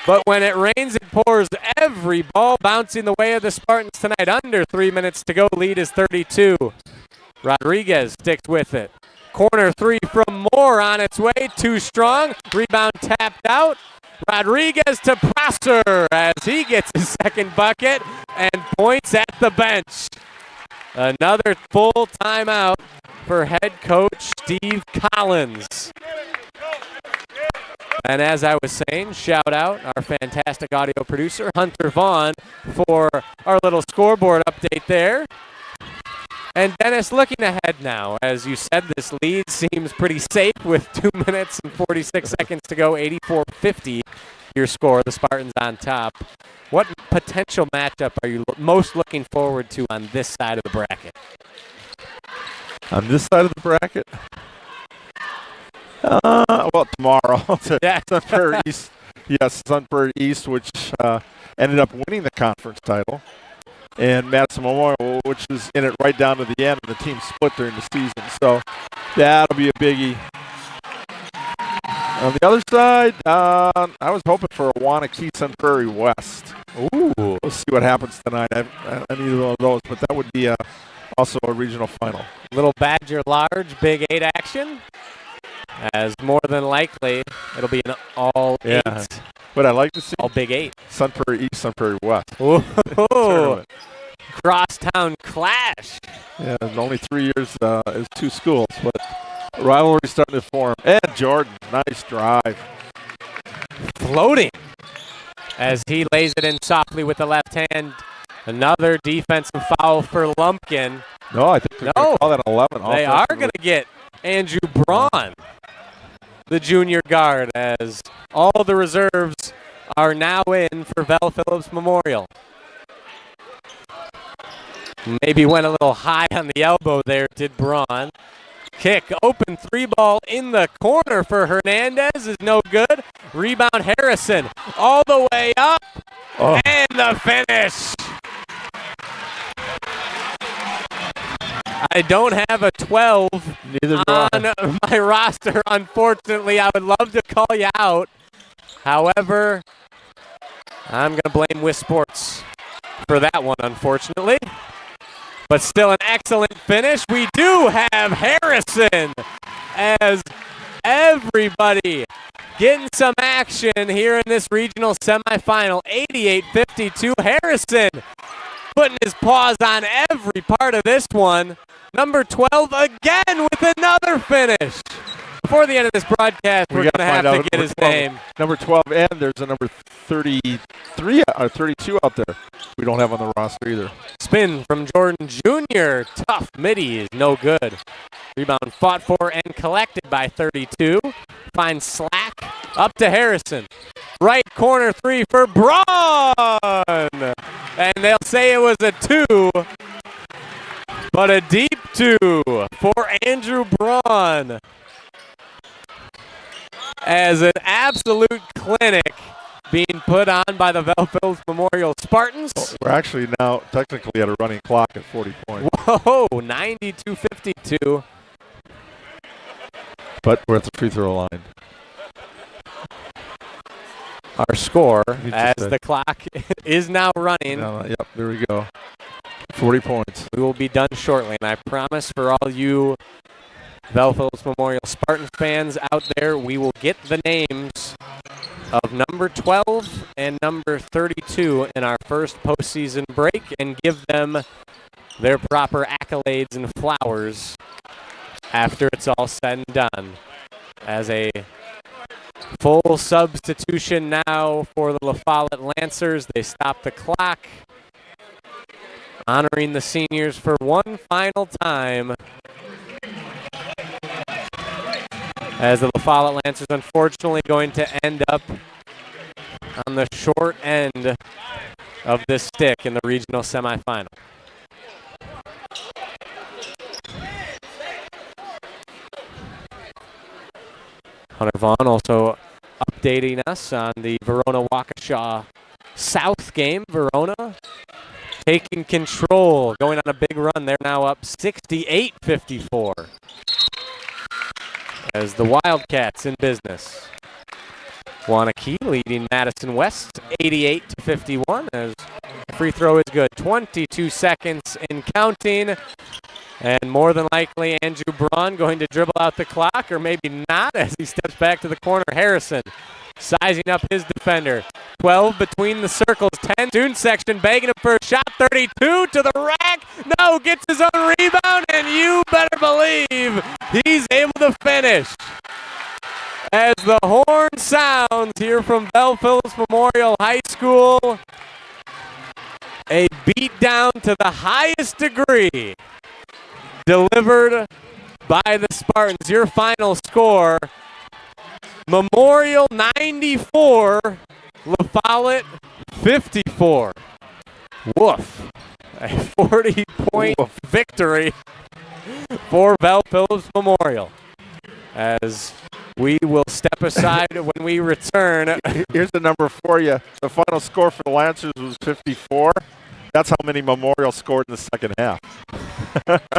But when it rains, it pours. Every ball bouncing the way of the Spartans tonight. Under 3 minutes to go. Lead is 32. Rodriguez sticks with it. Corner 3 from Moore on its way. Too strong. Rebound tapped out. Rodriguez to Prosser as he gets his second bucket and points at the bench. Another full timeout for head coach Steve Collins. And as I was saying, shout out our fantastic audio producer, Hunter Vaughn, for our little scoreboard update there. And Dennis, looking ahead now, as you said, this lead seems pretty safe with 2 minutes and 46 seconds to go, 84-50 your score, the Spartans on top. What potential matchup are you most looking forward to on this side of the bracket? On this side of the bracket? Well, tomorrow. Sun Prairie East. Yes, Sun Prairie East, which ended up winning the conference title. And Madison Memorial, which is in it right down to the end, and the team split during the season. So that'll be a biggie. On the other side, I was hoping for a Wanakee Sun Prairie West. Ooh. We'll see what happens tonight. I need one of those, but that would be also a regional final. Little Badger Large, Big 8 action. As more than likely, it'll be an all 8. But I'd like to see all Big 8. Sun Prairie East, Sun Prairie West. Ooh. Crosstown clash. Yeah, only 3 years is 2 schools, but rivalry starting to form. And Jordan, nice drive. Floating as he lays it in softly with the left hand. Another defensive foul for Lumpkin. No, I think they're going to call that 11. They are going to get Andrew Braun, the junior guard, as all the reserves are now in for Vel Phillips Memorial. Maybe went a little high on the elbow there, did Braun. kick. Open three ball in the corner for Hernandez is no good. Rebound Harrison all the way up. And the finish. I don't have a 12 on my roster, unfortunately. I would love to call you out. However, I'm going to blame WIS Sports for that one, unfortunately. But still an excellent finish. We do have Harrison as everybody getting some action here in this regional semifinal. 88-52. Harrison putting his paws on every part of this one. Number 12 again with another finish. Before the end of this broadcast, we're going to have to get his name. Number 12, and there's a number 33 or 32 out there we don't have on the roster either. Spin from Jordan Jr. Tough midi is no good. Rebound fought for and collected by 32. Finds Slack up to Harrison. Right corner three for Braun. And they'll say it was a 2. But a deep 2 for Andrew Braun. As an absolute clinic being put on by the Vel Phillips Memorial Spartans. We're actually now technically at a running clock at 40 points. Whoa, 92-52. But we're at the free throw line. Our score as the clock is now running. Yep, there we go. 40 points. We will be done shortly, and I promise for all you Vel Phillips Memorial Spartans fans out there, we will get the names of number 12 and number 32 in our first postseason break and give them their proper accolades and flowers after it's all said and done. As a full substitution now for the La Follette Lancers, they stop the clock, honoring the seniors for one final time. As the La Follette Lancers unfortunately going to end up on the short end of this stick in the regional semifinal. Hunter Vaughn also updating us on the Verona-Waukesha South game. Verona taking control, going on a big run. They're now up 68-54. As the Wildcats in business. Wanakee leading Madison West 88-51 as the free throw is good. 22 seconds in counting. And more than likely Andrew Braun going to dribble out the clock, or maybe not, as he steps back to the corner. Harrison sizing up his defender. 12 between the circles. 10 student section begging him for a shot. 32 to the rack. No, gets his own rebound, and you better believe he's able to finish. As the horn sounds here from Vel Phillips Memorial High School, a beatdown to the highest degree delivered by the Spartans. Your final score, Memorial 94, La Follette 54. Woof. A 40-point victory for Vel Phillips Memorial. As we will step aside when we return. Here's the number for you. The final score for the Lancers was 54. That's how many Memorial scored in the second half.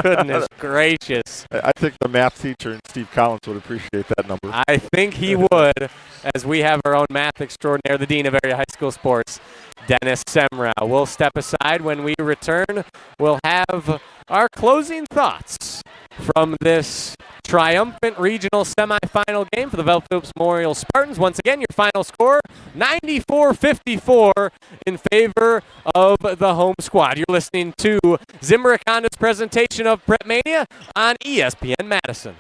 Goodness gracious. I think the math teacher, Steve Collins, would appreciate that number. I think he would, as we have our own math extraordinaire, the Dean of Area High School Sports, Dennis Semrau. We'll step aside. When we return, we'll have our closing thoughts from this triumphant regional semifinal game for the Vel Phillips Memorial Spartans. Once again, your final score, 94-54 in favor of the home squad. You're listening to Zimbrick Honda's presentation of PrepMania on ESPN Madison.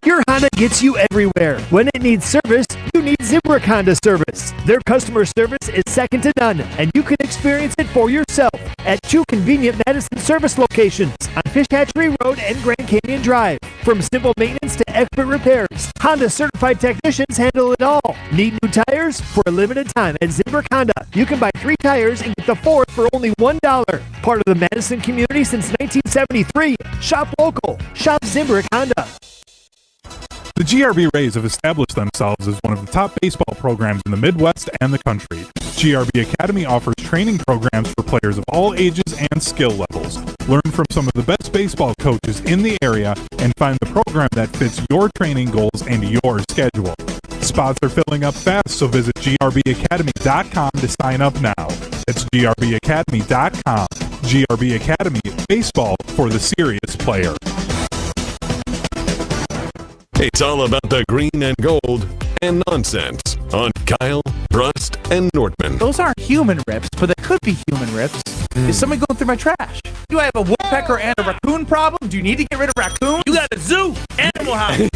Your Honda gets you everywhere. When it needs service, you need Zimbrick Honda service. Their customer service is second to none, and you can experience it for yourself at 2 convenient Madison service locations on Fish Hatchery Road and Grand Canyon Drive. From simple maintenance to expert repairs. Honda certified technicians handle it all. Need new tires? For a limited time at Zimbrick Honda, you can buy 3 tires and get the 4th for only $1. Part of the Madison community since 1973. Shop local. Shop Zimbrick Honda. The GRB Rays have established themselves as one of the top baseball programs in the Midwest and the country. GRB Academy offers training programs for players of all ages and skill levels. Learn from some of the best baseball coaches in the area and find the program that fits your training goals and your schedule. Spots are filling up fast, so visit grbacademy.com to sign up now. That's grbacademy.com. GRB Academy, baseball for the serious player. It's all about the green and gold and nonsense on Kyle, Brust, and Nordman. Those aren't human rips, but they could be human rips. Is somebody going through my trash? Do I have a woodpecker and a raccoon problem? Do you need to get rid of raccoons? You got a zoo, animal house.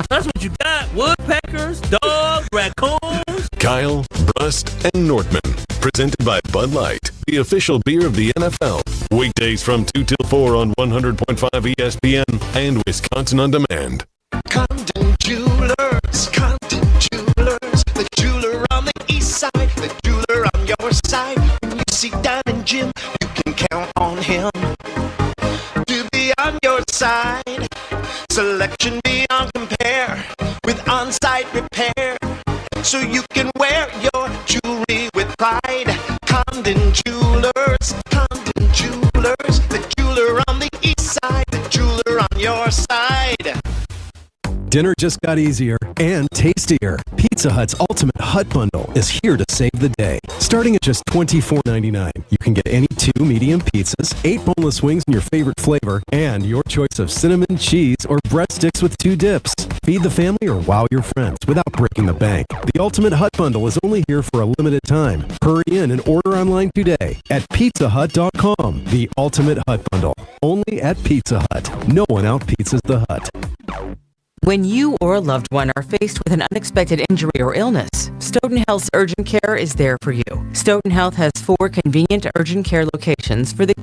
That's what you got. Woodpeckers, dogs, raccoons. Kyle, Brust, and Nordman. Presented by Bud Light, the official beer of the NFL. Weekdays from 2 till 4 on 100.5 ESPN and Wisconsin On Demand. Condon Jewelers, the jeweler on the east side, the jeweler on your side. When you see Diamond Jim, you can count on him to be on your side. Selection beyond compare with on-site repair, so you can wear your jewelry with pride. Condon Jewelers, the jeweler on the east side, the jeweler on your side. Dinner just got easier and tastier. Pizza Hut's Ultimate Hut Bundle is here to save the day. Starting at just $24.99, you can get any 2 medium pizzas, 8 boneless wings in your favorite flavor, and your choice of cinnamon, cheese, or breadsticks with 2 dips. Feed the family or wow your friends without breaking the bank. The Ultimate Hut Bundle is only here for a limited time. Hurry in and order online today at pizzahut.com. The Ultimate Hut Bundle, only at Pizza Hut. No one out-pizzas the Hut. When you or a loved one are faced with an unexpected injury or illness, Stoughton Health's urgent care is there for you. Stoughton Health has 4 convenient urgent care locations for the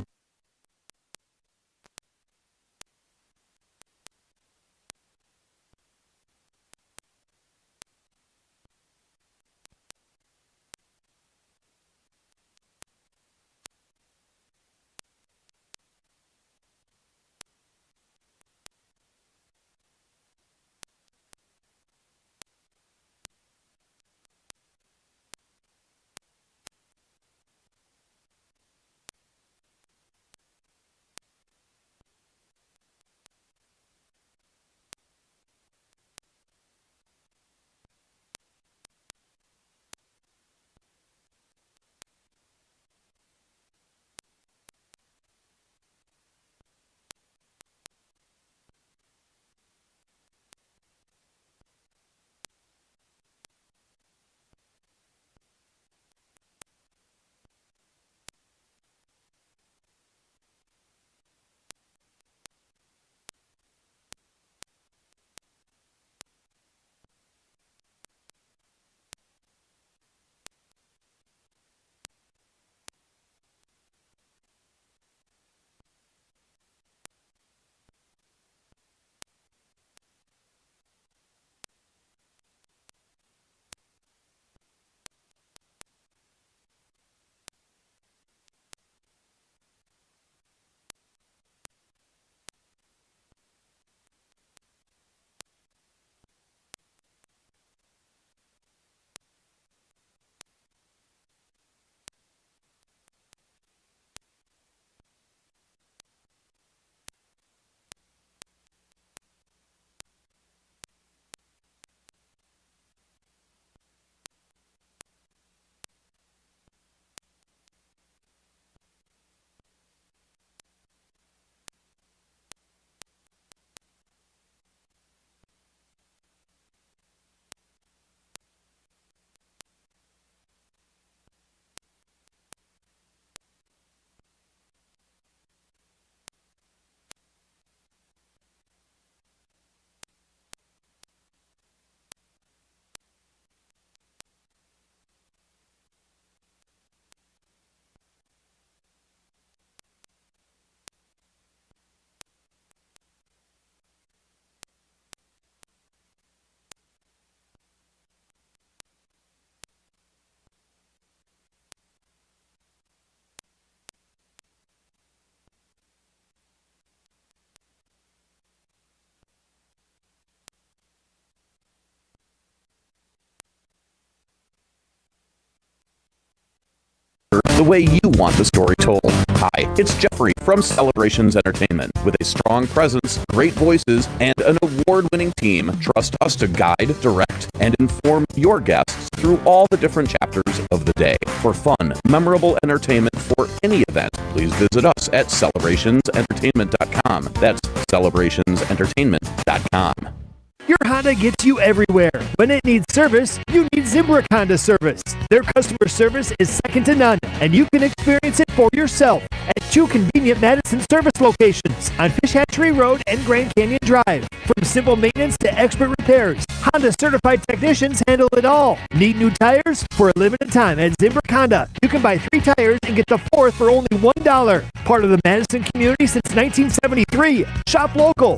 the way you want the story told. Hi, it's Jeffrey from Celebrations Entertainment. With a strong presence, great voices, and an award-winning team, trust us to guide, direct, and inform your guests through all the different chapters of the day. For fun, memorable entertainment for any event, please visit us at celebrationsentertainment.com. That's celebrationsentertainment.com. Your Honda gets you everywhere. When it needs service, you need Zimbrick Honda service. Their customer service is second to none, and you can experience it for yourself at 2 convenient Madison service locations on Fish Hatchery Road and Grand Canyon Drive. From simple maintenance to expert repairs, Honda certified technicians handle it all. Need new tires? For a limited time at Zimbrick Honda, you can buy 3 tires and get the 4th for only $1. Part of the Madison community since 1973. Shop local.